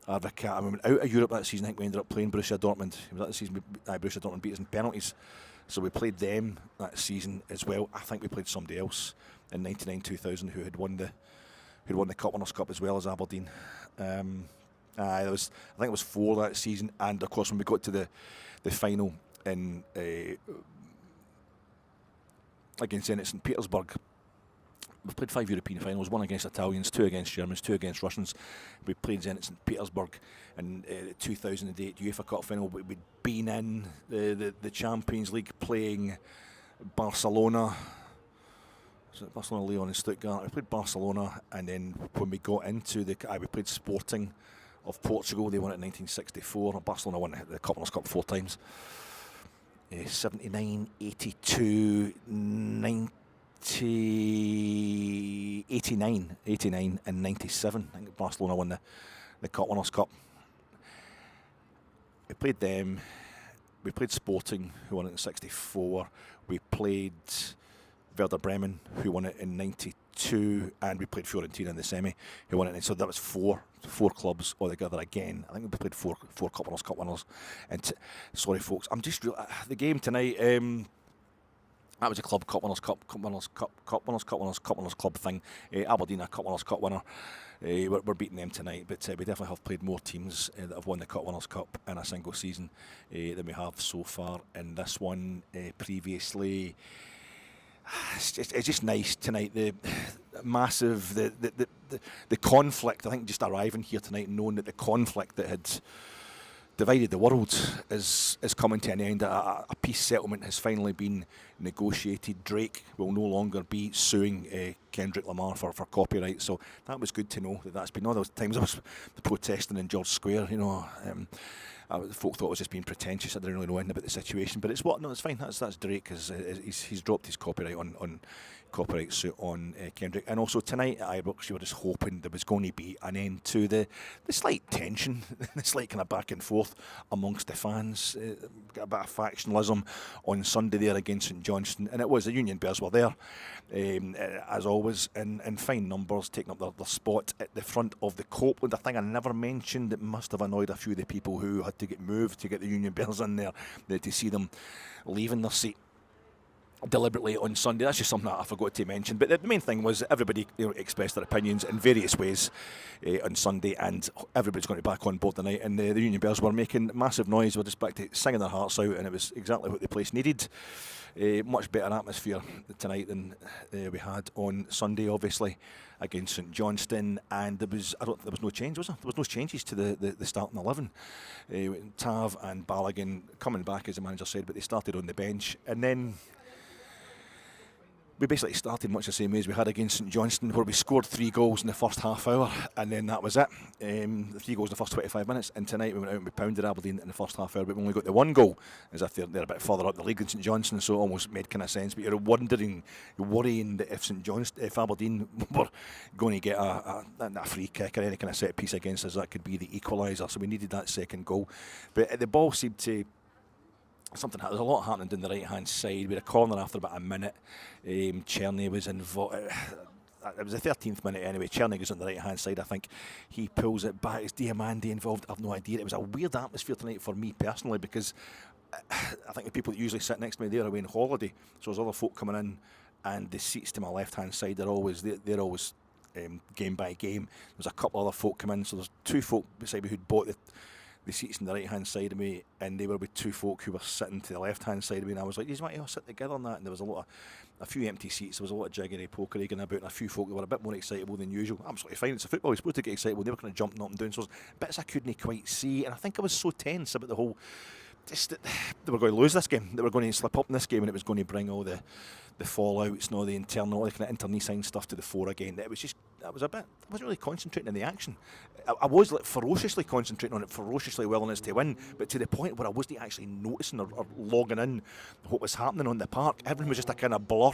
Arvicat. I mean, we went out of Europe that season. I think we ended up playing Borussia Dortmund. It was that season Borussia Dortmund beat us in penalties. So we played them that season as well. I think we played somebody else in 99-2000 who had won the Cup Winners' Cup as well as Aberdeen. I think it was 4 that season. And of course, when we got to the final in against Zenit St. Petersburg, we've played 5 European finals, 1 against Italians, 2 against Germans, 2 against Russians. We played Zenit St. Petersburg in the 2008 UEFA Cup final. We'd been in the Champions League playing Barcelona. Was it Barcelona, Lyon and Stuttgart? We played Barcelona, and then when we got into we played Sporting of Portugal. They won it in 1964. Barcelona won the Cup Winners' Cup 4 times. 79, 82, 90, 89 and 97. I think Barcelona won the Cup Winners' Cup. We played them. We played Sporting, who won it in 64. We played Werder Bremen, who won it in 92, and we played Fiorentina in the semi, who won it. So that was four clubs altogether again. I think we played four Cup Winners. And sorry, folks, I'm just the game tonight. That was a club Cup Winners Cup Winners Club thing. Aberdeen, a Cup Winners Cup winner. We're beating them tonight, but we definitely have played more teams that have won the Cup Winners Cup in a single season than we have so far in this one. Previously, it's just nice tonight. The massive, the conflict. I think just arriving here tonight, knowing that the conflict that had divided the world is coming to an end. A peace settlement has finally been negotiated. Drake will no longer be suing Kendrick Lamar for copyright, so that was good to know that's been. All those times I was protesting in George Square, folk thought I was just being pretentious. I didn't really know anything about the situation, but it's fine. That's Drake. He's dropped his copyright on copyright suit on Kendrick. And also tonight at Ibrox, you were just hoping there was going to be an end to the slight tension, the slight kind of back and forth amongst the fans. Got a bit of factionalism on Sunday there against St Johnstone, and it was the Union Bears were there as always in fine numbers, taking up their spot at the front of the Copeland. A thing I never mentioned that must have annoyed a few of the people who had to get moved to get the Union Bears in there, to see them leaving their seat deliberately on Sunday. That's just something that I forgot to mention. But the main thing was everybody expressed their opinions in various ways on Sunday, and everybody's going to be back on board tonight. And the Union Bears were making massive noise. We're just back to singing their hearts out, and it was exactly what the place needed. Much better atmosphere tonight than we had on Sunday, obviously, against St Johnstone. And there was no change, was there? There was no changes to the starting 11. Tav and Balogun coming back, as the manager said, but they started on the bench, and then we basically started much the same way as we had against St Johnstone, where we scored 3 goals in the first half hour, and then that was it. 3 goals in the first 25 minutes, and tonight we went out and we pounded Aberdeen in the first half hour, but we only got the 1 goal, as if they're a bit further up the league than St Johnstone, so it almost made kind of sense. But you're worrying that if Aberdeen were going to get a free kick or any kind of set piece against us, that could be the equaliser, so we needed that second goal. But the ball seemed to... There was a lot happening down the right hand side. We had a corner after about a minute. Cherny was involved. It was the 13th minute anyway. Cherny was on the right hand side. I think he pulls it back. Is Diamande involved? I've no idea. It was a weird atmosphere tonight for me personally, because I think the people that usually sit next to me, they're away on holiday, so there's other folk coming in, and the seats to my left hand side they're always game by game. There's a couple other folk come in, so there's 2 folk beside me who'd bought the seats on the right hand side of me, and they were with 2 folk who were sitting to the left hand side of me, and I was like, you might all sit together on that. And there was a few empty seats, there was a lot of jiggery pokery going about, and a few folk that were a bit more excitable than usual. Absolutely fine, it's a football, you're supposed to get excitable. They were kind of jumping up and down, so there's bits I couldn't quite see, and I think I was so tense about the whole, just that they were going to lose this game, they were going to slip up in this game, and it was going to bring all the fallouts and all the internal, all the kind of internecine stuff to the fore again. It was just, I wasn't really concentrating on the action. I was like ferociously concentrating on it, ferociously willing us to win, but to the point where I wasn't actually noticing or logging in what was happening on the park. Everything was just a kind of blur.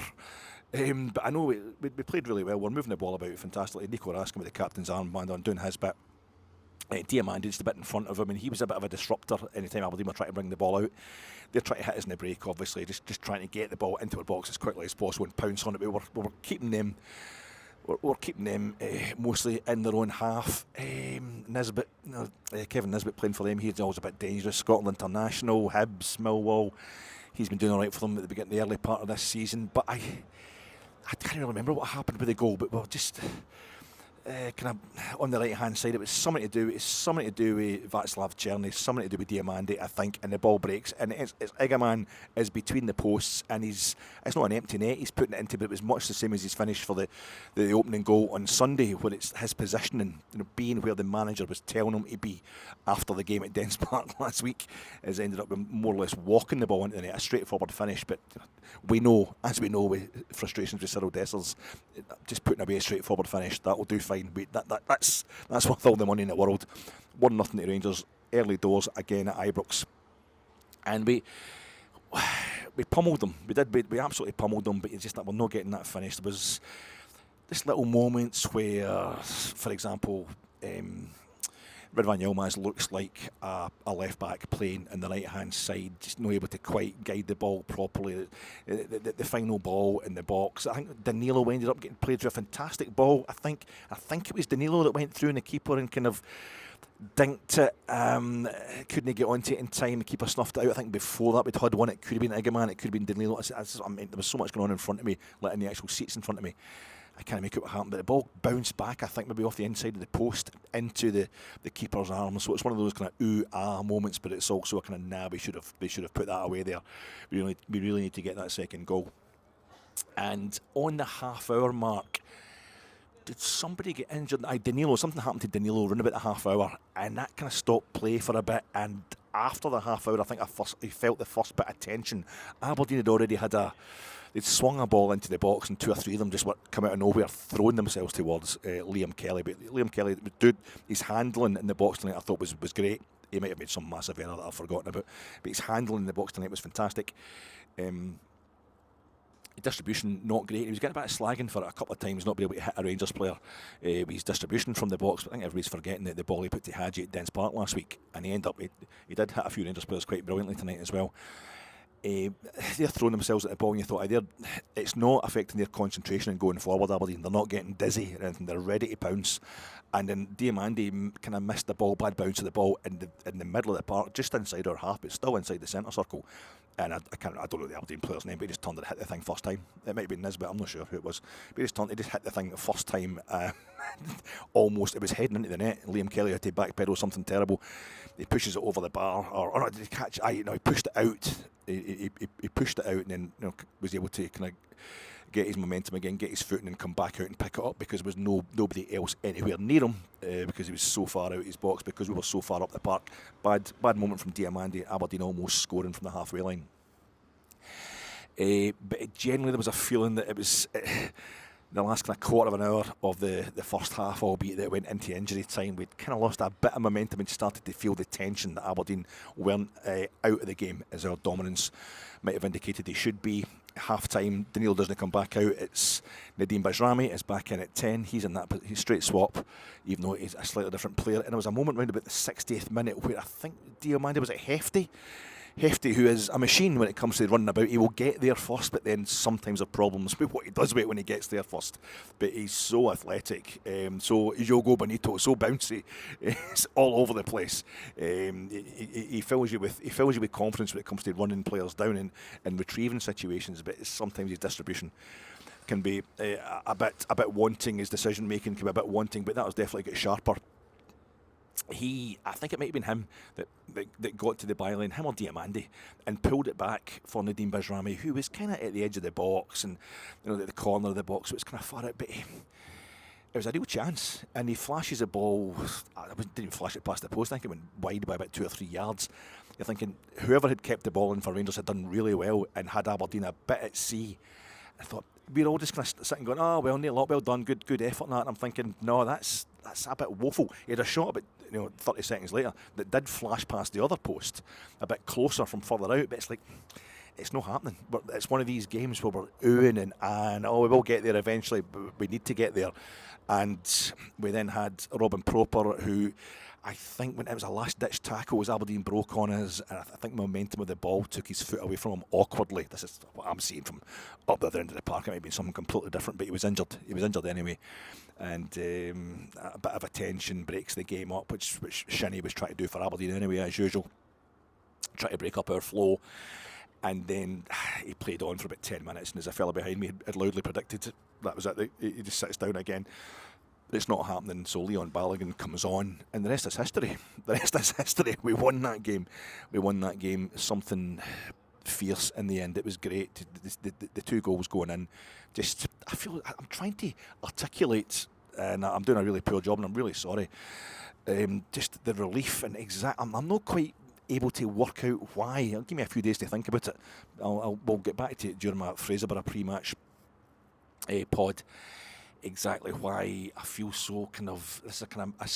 But I know we played really well. We're moving the ball about fantastically. Nico Raskin with the captain's armband on, doing his bit. Diamande just a bit in front of him, and he was a bit of a disruptor anytime Aberdeen were trying to bring the ball out. They're trying to hit us in the break, obviously, just trying to get the ball into our box as quickly as possible and pounce on it. We were keeping them mostly in their own half. Kevin Nisbet playing for them, he's always a bit dangerous. Scotland international, Hibs, Millwall, he's been doing all right for them at the beginning, the early part of this season. But I can't really remember what happened with the goal, but we're just... kind of on the right hand side, it was something to do with Václav Cherny, something to do with Diamande, I think, and the ball breaks, and it's IGAMANE is between the posts, and it's not an empty net he's putting it into, but it was much the same as he's finished for the opening goal on Sunday, where it's his positioning, being where the manager was telling him to be after the game at Dens Park last week, has ended up with more or less walking the ball into the net, a straightforward finish. But we know with frustrations with Cyriel Dessers, just putting away a straightforward finish, that will do fine. That's worth all the money in the world. 1-0 to Rangers, early doors again at Ibrox, and we pummeled them. We absolutely pummeled them, but it's just that we're not getting that finish. There was this little moments where, for example, Ridvan Yilmaz looks like a left back playing in the right hand side, just not able to quite guide the ball properly. The final ball in the box, I think Danilo ended up getting played through a fantastic ball. I think it was Danilo that went through, and the keeper and kind of dinked it. Couldn't get onto it in time. The keeper snuffed it out. I think before that we'd had one. It could have been IGAMANE, it could have been Danilo. I mean, there was so much going on in front of me, letting the actual seats in front of me. I can't make out what happened, but the ball bounced back, I think maybe off the inside of the post into the keeper's arms. So it's one of those kind of ooh-ah moments, but it's also a kind of they should have put that away there. We really need to get that second goal. And on the half-hour mark, did somebody get injured? Danilo, something happened to Danilo around about the half hour, and that kind of stopped play for a bit. And after the half hour, I think he felt the first bit of tension. Aberdeen had already they'd swung a ball into the box, and 2 or 3 of them just come out of nowhere, throwing themselves towards Liam Kelly. But Liam Kelly, dude, his handling in the box tonight I thought was great. He might have made some massive error that I've forgotten about, but his handling in the box tonight was fantastic. Distribution not great. He was getting a bit of slagging for it a couple of times, not being able to hit a Rangers player with his distribution from the box. But I think everybody's forgetting that the ball he put to Hagi at Dens Park last week, and he did hit a few Rangers players quite brilliantly tonight as well. They're throwing themselves at the ball, and you thought it's not affecting their concentration and going forward. Aberdeen, they're not getting dizzy or anything. They're ready to pounce. And then Diamande kind of missed the ball, bad bounce of the ball in the middle of the park, just inside our half, but still inside the centre circle. And I don't know the Aberdeen player's name, but he just turned and hit the thing first time. It might have been Nisbet, I'm not sure who it was. But he just hit the thing the first time. Almost, it was heading into the net. Liam Kelly had to backpedal something terrible. He pushes it over the bar, or not, did he catch? He pushed it out. He pushed it out, and then was able to kind of get his momentum again, get his foot, and then come back out and pick it up, because there was nobody else anywhere near him, because he was so far out of his box, because we were so far up the park. Bad moment from Diamande. Aberdeen almost scoring from the halfway line. But generally there was a feeling that it was the last kind of quarter of an hour of the first half, albeit that it went into injury time, we'd kind of lost a bit of momentum and started to feel the tension that Aberdeen weren't out of the game, as our dominance might have indicated they should be. Half time, Danilo doesn't come back out. It's Nadim Bajrami is back in at 10. He's in that straight swap, even though he's a slightly different player. And there was a moment round about the 60th minute where I think Diamande, was it Hefty, who is a machine when it comes to running about. He will get there first, but then sometimes have problems with what he does with it when he gets there first. But he's so athletic, so Diogo Bonito, so bouncy, it's all over the place. He fills you with confidence when it comes to running players down and retrieving situations. But sometimes his distribution can be a bit wanting. His decision making can be a bit wanting, but that was definitely get sharper. I think it might have been him that got to the byline, him or Diamande, and pulled it back for Nadim Bajrami, who was kind of at the edge of the box and at the corner of the box, so it's kind of far out, but it was a real chance, and he flashes the ball. I didn't even flash it past the post. I think it went wide by about 2 or 3 yards. You're thinking whoever had kept the ball in for Rangers had done really well and had Aberdeen a bit at sea. I thought we're all just kind of sitting going, oh well, Neil, well done, good effort and that. And I'm thinking, no, that's a bit woeful. He had a shot about 30 seconds later that did flash past the other post, a bit closer from further out, but it's like, it's not happening. But it's one of these games where we're oohing and we will get there eventually, but we need to get there. And we then had Robin Proper, who I think when it was a last-ditch tackle as Aberdeen broke on us, and I think momentum of the ball took his foot away from him awkwardly. This is what I'm seeing from up the other end of the park. It might have been something completely different, but he was injured. He was injured anyway. And a bit of a tension breaks the game up, which Shinnie was trying to do for Aberdeen anyway, as usual. Try to break up our flow. And then he played on for about 10 minutes, and as a fella behind me had loudly predicted, that was it. He just sits down again. It's not happening, so Leon Balogun comes on, and the rest is history. The rest is history. We won that game. Something fierce in the end. It was great. The 2 goals going in. Just, I feel I'm trying to articulate, and I'm doing a really poor job, and I'm really sorry. Just the relief and I'm not quite able to work out why. Give me a few days to think about it. We'll get back to it during my Fraserburgh pre-match pod. Exactly why I feel so kind of, this is a kind of a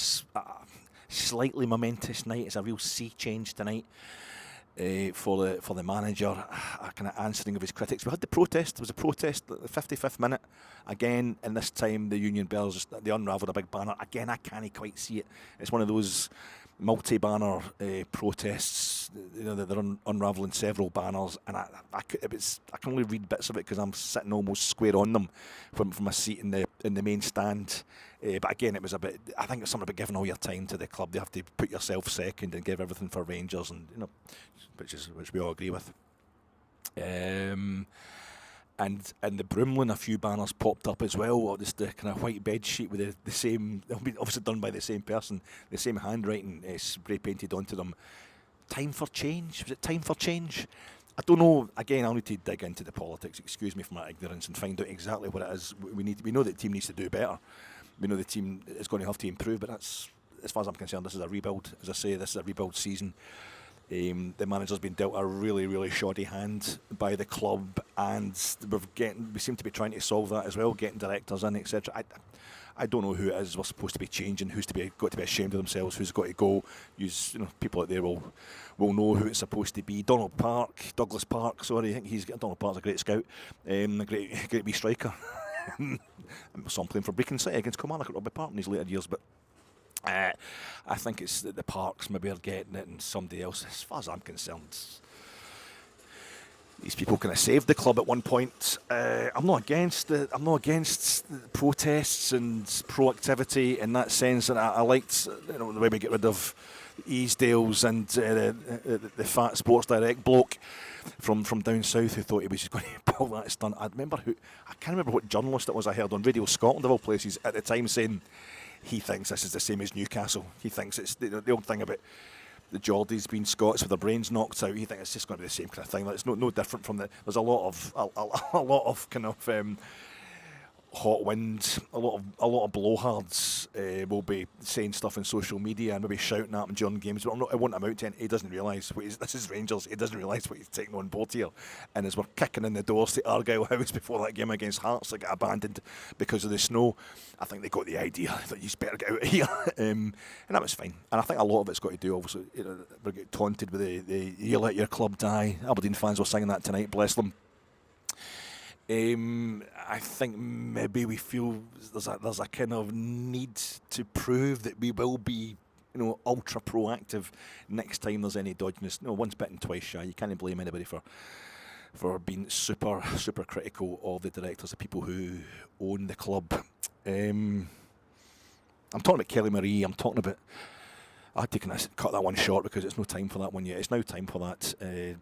slightly momentous night. It's a real sea change tonight for the manager, a kind of answering of his critics. We had the protest. There was a protest at the 55th minute again, and this time the Union Bells, they unravelled a big banner. Again, I can't quite see it. It's one of those multi-banner protests, they're unravelling several banners, and I can only read bits of it because I'm sitting almost square on them from my seat in the main stand. But again, it was a bit. I think it's something about giving all your time to the club. They have to put yourself second and give everything for Rangers, and which we all agree with. And the Broomlin, a few banners popped up as well, or just the kind of white bed sheet with the same, obviously done by the same person, the same handwriting spray painted onto them. Time for change? Was it time for change? I don't know. Again, I'll need to dig into the politics. Excuse me for my ignorance and find out exactly what it is. We know that the team needs to do better. we know the team is going to have to improve, but that's, as far as I'm concerned, this is a rebuild. As I say, this is a rebuild season. The manager's been dealt a really, really shoddy hand by the club, and we seem to be trying to solve that as well, getting directors in, etc. I don't know who it is we're supposed to be changing, who's got to be ashamed of themselves, who's got to go. People out there will know who it's supposed to be. Douglas Park, sorry, I think Donald Park's a great scout, a great wee striker. I saw him playing for Brecon City against Kilmarnock at Rugby Park in his later years, but I think it's the Parks maybe are getting it, and somebody else. As far as I'm concerned, these people kind of saved the club at one point. I'm not against the protests and proactivity in that sense, and I liked the way we get rid of Easdales and the fat Sports Direct bloke from down south who thought he was just going to pull that stunt. I can't remember what journalist it was I heard on Radio Scotland of all places at the time saying he thinks this is the same as Newcastle. He thinks it's the old thing about the Geordies being Scots with their brains knocked out. He thinks it's just going to be the same kind of thing. It's no different from there's a lot of kind of hot wind, a lot of blowhards will be saying stuff on social media and maybe shouting at him during games, but it won't amount to anything. He doesn't realise this is Rangers. He doesn't realise what he's taking on board here. And as we're kicking in the doors to Argyle House before that game against Hearts that got abandoned because of the snow, I think they got the idea that you better get out of here, and that was fine. And I think a lot of it's got to do, obviously, we get taunted with the "You Let Your Club Die." Aberdeen fans were singing that tonight, bless them. I think maybe we feel there's a kind of need to prove that we will be, ultra proactive next time there's any dodginess. Once bitten, twice shy. You can't blame anybody for being super, super critical of the directors, the people who own the club. I'm talking about Kelly Marie. I'm talking about. I had to kind of cut that one short because it's no time for that one yet. It's now time for that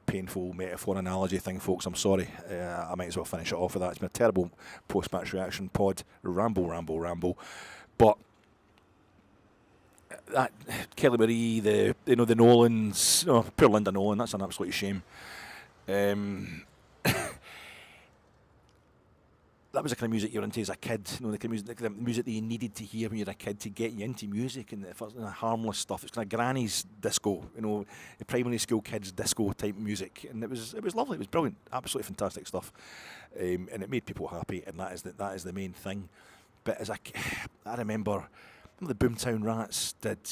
painful metaphor analogy thing, folks. I'm sorry. I might as well finish it off with that. It's been a terrible post-match reaction pod. Ramble. But that Kelly Marie, the Nolans, poor Linda Nolan, that's an absolute shame. That was the kind of music you're into as a kid, the music that you needed to hear when you're a kid to get you into music, and the harmless stuff. It's kind of granny's disco, primary school kids disco type music, and it was lovely. It was brilliant, absolutely fantastic stuff, and it made people happy, and that is the main thing. But I remember the Boomtown Rats did.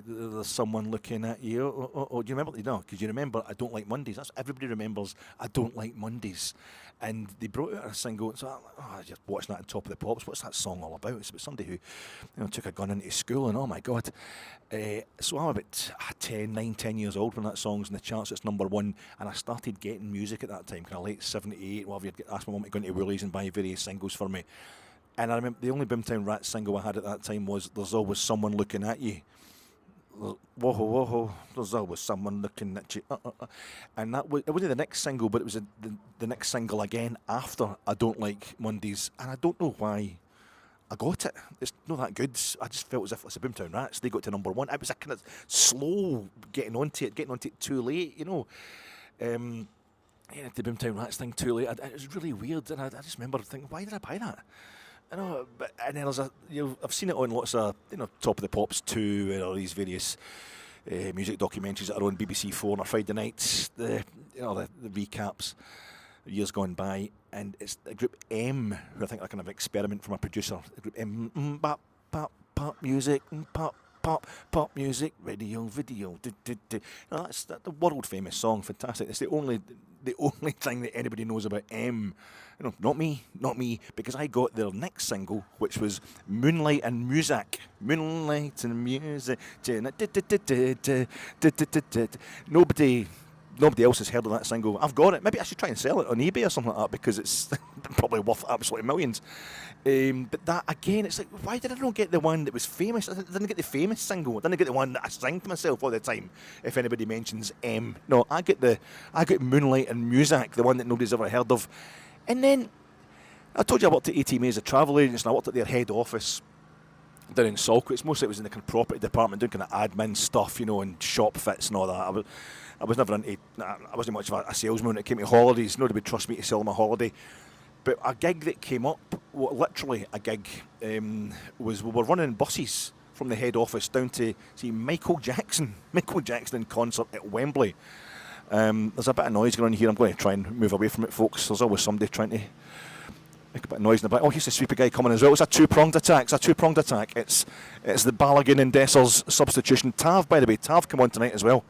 There's someone looking at you. Oh, do you remember? Because you remember I Don't Like Mondays. That's everybody remembers. I Don't Like Mondays. And they brought out a single. So I just watching that on Top of the Pops. What's that song all about? It's about somebody who took a gun into school, and oh my God. So I'm about 10 years old when that song's in the charts. It's number one, and I started getting music at that time, kind of late 78. Whatever, you'd ask my mum to go into Woolies and buy various singles for me. And I remember the only Boomtown Rats single I had at that time was "There's Always Someone Looking at You." Whoa, whoa, whoa, there's always someone looking at you. And it wasn't the next single, but it was the next single again after I Don't Like Mondays. And I don't know why I got it. It's not that good. I just felt as if it's a Boomtown Rats. They got to number one. It was a kind of slow getting onto it too late, the Boomtown Rats thing too late. It was really weird, and I just remember thinking, why did I buy that? And then there's I've seen it on lots of Top of the Pops 2 or these various music documentaries that are on BBC 4 on a Friday nights. The recaps of years gone by, and it's the group M, who I think are kind of experiment from a producer. The group M, pop music, pop music, radio, video. That's the world famous song, fantastic. It's the only thing that anybody knows about M. Not me, because I got their next single, which was Moonlight and Music. Moonlight and Music. Nobody else has heard of that single. I've got it. Maybe I should try and sell it on eBay or something like that, because it's probably worth absolutely millions. But that, again, it's like, why did I not get the one that was famous? I didn't get the famous single. I didn't get the one that I sing to myself all the time if anybody mentions M. No, I get Moonlight and Music, the one that nobody's ever heard of. And then, I told you I worked at ATMA as a travel agent, and I worked at their head office down in Salquitz. Mostly it was in the kind of property department, doing kind of admin stuff, and shop fits and all that. I was never into, I wasn't much of a salesman when it came to holidays. Nobody would trust me to sell them a holiday. But a gig that came up, literally a gig, was we were running buses from the head office down to see Michael Jackson in concert at Wembley. There's a bit of noise going on here. I'm going to try and move away from it, folks. There's always somebody trying to make a bit of noise in the back. Oh, here's the sweeper guy coming as well. It's a two-pronged attack. It's the Balogun and Desser's substitution. Tav, by the way, come on tonight as well.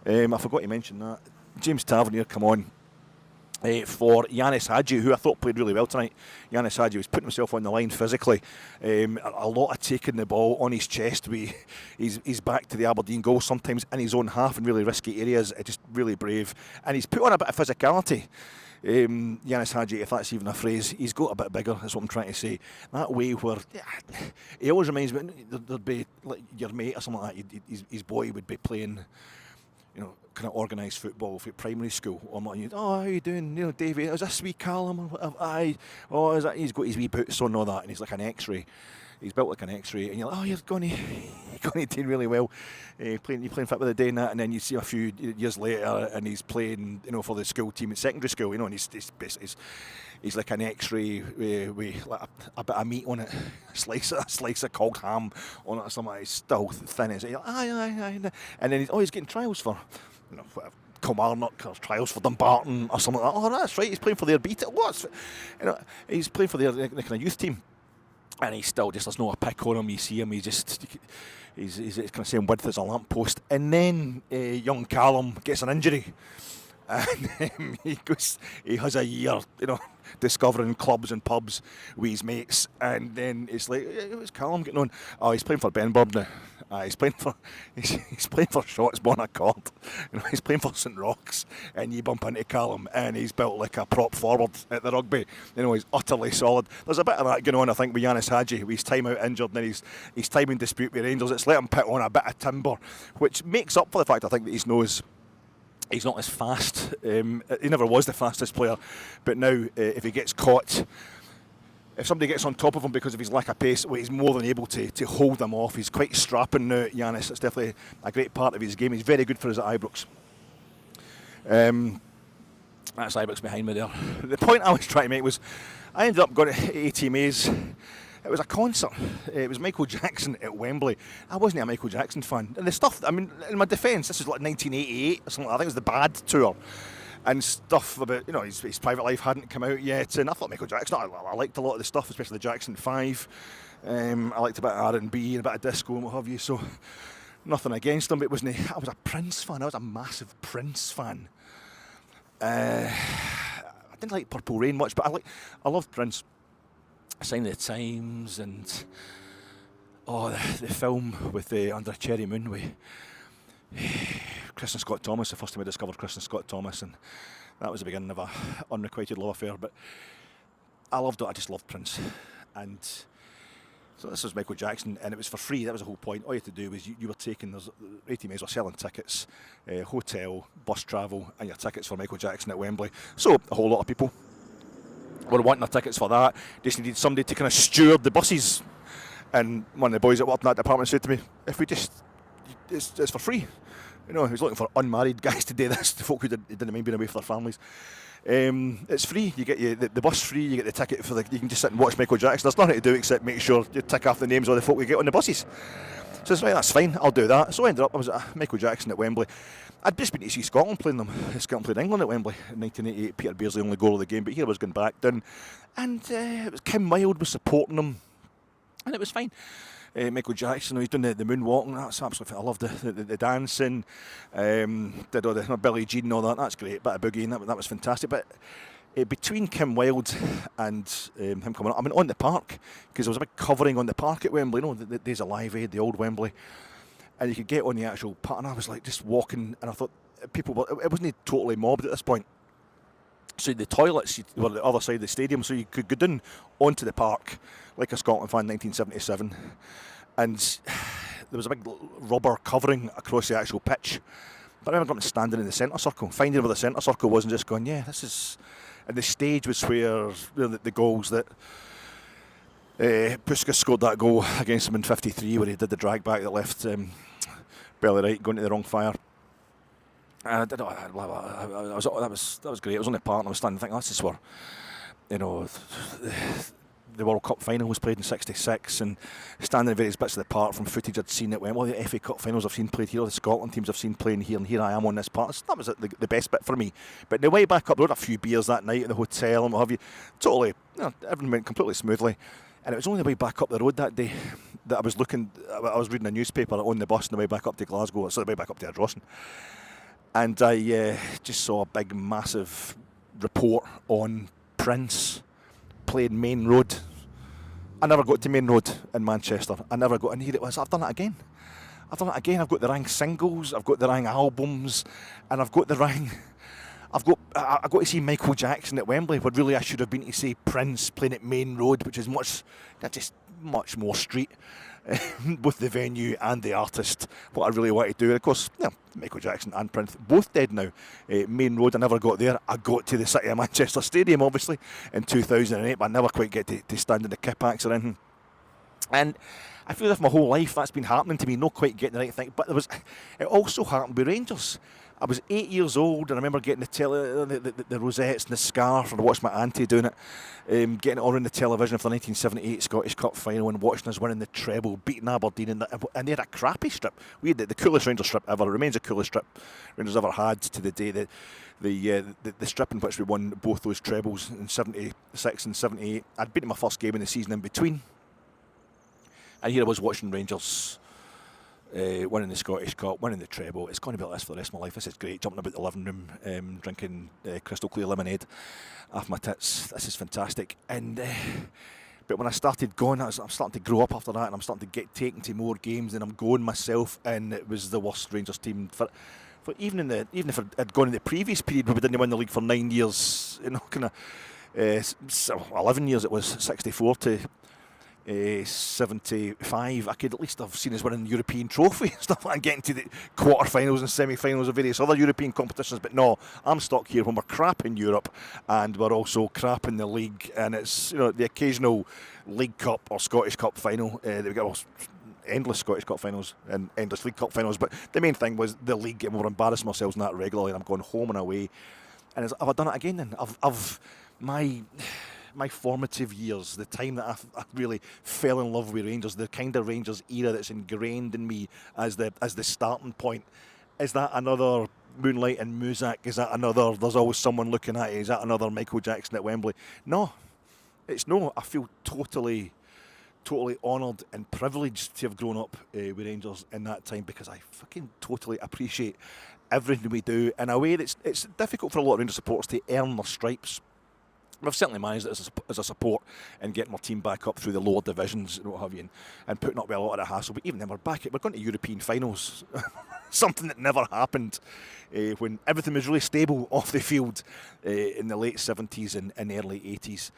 I forgot to mention that. James Tavernier come on for Yanis Hagi, who I thought played really well tonight. Yanis Hagi was putting himself on the line physically. A lot of taking the ball on his chest. He's back to the Aberdeen goal, sometimes in his own half in really risky areas. Just really brave. And he's put on a bit of physicality. Yanis Hagi, if that's even a phrase, he's got a bit bigger, that's what I'm trying to say. That way where, he always reminds me, there'd be like your mate or something like that, his boy would be playing, kind of organised football for primary school. Or how you doing? Davey, is this wee Callum? Aye. Oh, is that? He's got his wee boots on and all that, and he's like an X-ray. He's built like an X-ray, and you're like, you're going to do really well. You're playing fit with the day and that, and then you see a few years later, and he's playing, for the school team at secondary school, and he's like an X-ray with like a bit of meat on it, a slice of cold ham on it or something. It's still thin. It's like, aye, and then he's getting trials for, Kilmarnock, or trials for Dumbarton or something like that. Oh, that's right. He's playing for their Beat. He's playing for their kind of youth team. And he's still just, there's no a pick on him. You see him, he's kind of same width as a lamppost. And then young Callum gets an injury, and he has a year, discovering clubs and pubs with his mates. And then it's like, what's Callum getting on? Oh, he's playing for Benburb now. He's playing for Shotts Bonaccord. He's playing for St Rochs, and you bump into Callum, and he's built like a prop forward at the rugby. He's utterly solid. There's a bit of that going on, I think, with Yanis Hagi, with his time out injured, and then his time in dispute with Rangers. It's let him put on a bit of timber, which makes up for the fact, I think, that he knows he's not as fast. He never was the fastest player, but now if he gets caught, if somebody gets on top of him because of his lack of pace, he's more than able to hold them off. He's quite strapping now, Yanis. It's definitely a great part of his game. He's very good for us at Ibrox. That's Ibrox behind me there. The point I was trying to make was, I ended up going to ATMA's. It was a concert. It was Michael Jackson at Wembley. I wasn't a Michael Jackson fan. And the stuff, in my defence, this was like 1988 or something. I think it was the Bad tour. And stuff about, his private life hadn't come out yet. And I thought Michael Jackson, I liked a lot of the stuff, especially the Jackson 5. I liked a bit of R&B and a bit of disco and what have you. So nothing against him. But I was a Prince fan. I was a massive Prince fan. I didn't like Purple Rain much, but I loved Prince. Sign of the Times and the film with Under a Cherry Moon with Chris and Scott Thomas. The first time I discovered Chris and Scott Thomas, and that was the beginning of a unrequited love affair. But I loved it. I just loved Prince, and so this was Michael Jackson, and it was for free. That was the whole point. All you had to do was you were taking, there's ATMs were selling tickets, hotel, bus travel, and your tickets for Michael Jackson at Wembley. So a whole lot of people were wanting their tickets for that. Just needed somebody to kind of steward the buses. And one of the boys that worked in that department said to me, if we just, it's for free. He was looking for unmarried guys to do this, the folk who didn't mind being away from their families. It's free. You get the bus free. You get the ticket you can just sit and watch Michael Jackson. There's nothing to do except make sure you tick off the names of the folk we get on the buses. So it's right, that's fine. I'll do that. So I ended up, I was at Michael Jackson at Wembley. I'd just been to see Scotland playing them. Scotland played England at Wembley in 1988. Peter Beardsley only goal of the game, but here I was going back down, and it was Kim Wilde was supporting them, and it was fine. Michael Jackson, he's doing the moonwalking. That's absolutely. I loved the dancing. Did all the Billie Jean and all that. That's great. Bit of boogie, and that was fantastic. But between Kim Wilde and him coming up, on the park, because there was a big covering on the park at Wembley. The days of Live Aid, the old Wembley, and you could get on the actual part. And I was like just walking, and I thought it wasn't totally mobbed at this point. So the toilets were the other side of the stadium, so you could go down onto the park like a Scotland fan, 1977, and there was a big rubber covering across the actual pitch. But I remember standing in the centre circle, finding where the centre circle was, and just going, yeah, this is. And the stage was where the goals that Puskas scored that goal against him in '53, where he did the drag back that left belly right going to the wrong fire. And that was great. I was on the park and I was standing thinking, this is where you know, the World Cup final was played in '66, and standing in various bits of the park from footage I'd seen, it went, well, the FA Cup finals I've seen played here, the Scotland teams I've seen playing here, and here I am on this part. So that was the best bit for me. But the way back up, there were a few beers that night at the hotel and what have you. Totally, everything went completely smoothly. And it was only the way back up the road that day that I was reading a newspaper on the bus on the way back up to Glasgow, so the way back up to Ardrossan. And I just saw a big, massive report on Prince playing Main Road. I never got to Main Road in Manchester. And here it was. I've done it again. I've got the Rang singles, I've got the Rang albums, and I've got I got to see Michael Jackson at Wembley, but really I should have been to see Prince playing at Main Road, which is much more street, with the venue and the artist. What I really want to do, and of course, Michael Jackson and Prince both dead now. Main Road, I never got there. I got to the City of Manchester Stadium, obviously, in 2008, but I never quite get to stand in the Kippax or anything. And I feel as if my whole life that's been happening to me, not quite getting the right thing. But it also happened with Rangers. I was 8 years old, and I remember getting the rosettes and the scarf, and I watched my auntie doing it, getting it on the television for the 1978 Scottish Cup final, and watching us winning the treble, beating Aberdeen, and they had a crappy strip. We had the coolest Rangers strip ever. It remains the coolest strip Rangers ever had to the day. The strip in which we won both those trebles in 76 and 78. I'd been to my first game in the season in between, and here I was watching Rangers winning the Scottish Cup, winning the treble. It's going to be like this for the rest of my life. This is great. Jumping about the living room, drinking crystal clear lemonade off my tits. This is fantastic. And but when I started going, I'm starting to grow up after that, and I'm starting to get taken to more games, and I'm going myself. And it was the worst Rangers team for even if I'd gone in the previous period where we didn't win the league for 9 years, 11 years. It was 64 to 75. I could at least have seen us winning the European trophy and stuff like that, and getting to the quarter-finals and semi-finals of various other European competitions. But no, I'm stuck here when we're crap in Europe and we're also crap in the league, and it's the occasional League Cup or Scottish Cup final that we get. Endless Scottish Cup finals and endless League Cup finals, but the main thing was the league, and we were embarrassing ourselves in that regularly, and I'm going home and away. And have I done it again then? I've my formative years, the time that I really fell in love with Rangers, the kind of Rangers era that's ingrained in me as the starting point. Is that another Moonlight and Muzak? Is that another There's Always Someone Looking At You? Is that another Michael Jackson at Wembley? No, it's no. I feel totally honoured and privileged to have grown up with Rangers in that time, because I fucking totally appreciate everything we do in a way that's it's difficult for a lot of Rangers supporters to earn their stripes. We've certainly managed it as a support and getting our team back up through the lower divisions and what have you, and putting up with a lot of the hassle. But even then, we're going to European finals, something that never happened when everything was really stable off the field in the late 70s and early 80s.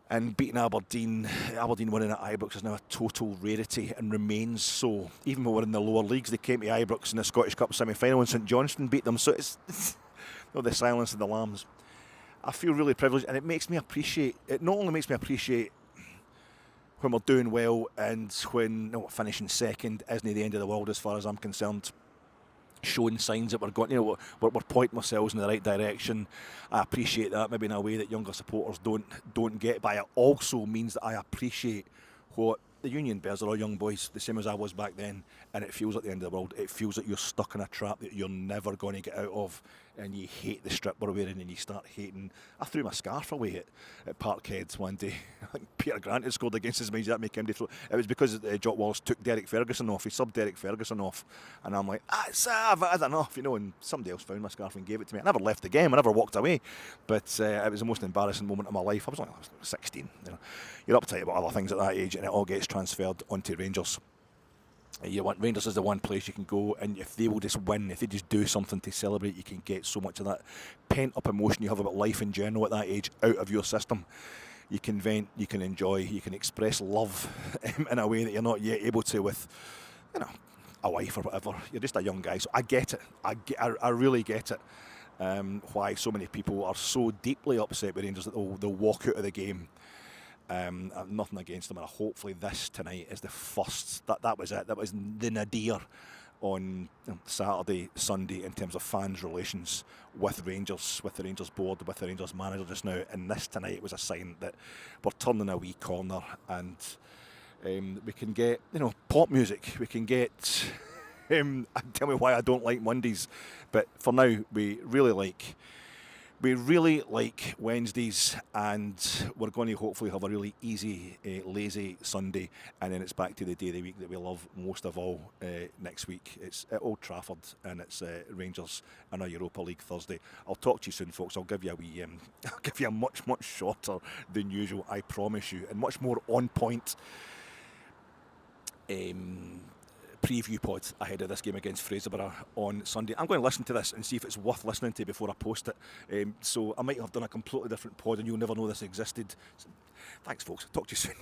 And beating Aberdeen winning at Ibrox is now a total rarity and remains so. Even when we're in the lower leagues, they came to Ibrox in the Scottish Cup semi-final and St Johnstone beat them. So it's the silence of the lambs. I feel really privileged, and it makes me appreciate. It not only makes me appreciate when we're doing well, and when finishing second isn't the end of the world as far as I'm concerned. Showing signs that we're going, we're pointing ourselves in the right direction. I appreciate that, maybe in a way that younger supporters don't get. But it also means that I appreciate what the Union Bears are all young boys, the same as I was back then, and it feels like the end of the world. It feels like you're stuck in a trap that you're never going to get out of, and you hate the strip we're wearing, and you start hating. I threw my scarf away at Parkhead one day. I think Peter Grant had scored against us, that make him throw. It was because Jock Wallace took Derek Ferguson off. He subbed Derek Ferguson off, and I'm like, I've had enough, and somebody else found my scarf and gave it to me. I never left the game, I never walked away, but it was the most embarrassing moment of my life. I was 16. You're uptight about other things at that age, and it all gets transferred onto Rangers. Rangers is the one place you can go, and if they will just win, if they just do something to celebrate, you can get so much of that pent-up emotion you have about life in general at that age out of your system. You can vent, you can enjoy, you can express love in a way that you're not yet able to with, a wife or whatever. You're just a young guy, so I get it. I really get it. Why so many people are so deeply upset with Rangers that they'll walk out of the game. Nothing against them, and hopefully this tonight is the first. That was it. That was the nadir on Saturday, Sunday, in terms of fans' relations with Rangers, with the Rangers board, with the Rangers manager just now. And this tonight was a sign that we're turning a wee corner, and we can get, pop music. We can get. Tell me why I don't like Mondays, but for now we really like Wednesdays, and we're going to hopefully have a really easy, lazy Sunday, and then it's back to the day of the week that we love most of all next week. It's at Old Trafford, and it's Rangers and a Europa League Thursday. I'll talk to you soon, folks. I'll give you a wee, I'll give you a much shorter than usual, I promise you, and much more on point preview pod ahead of this game against Fraserburgh on Sunday. I'm going to listen to this and see if it's worth listening to before I post it. So I might have done a completely different pod and you'll never know this existed. So, thanks, folks. Talk to you soon.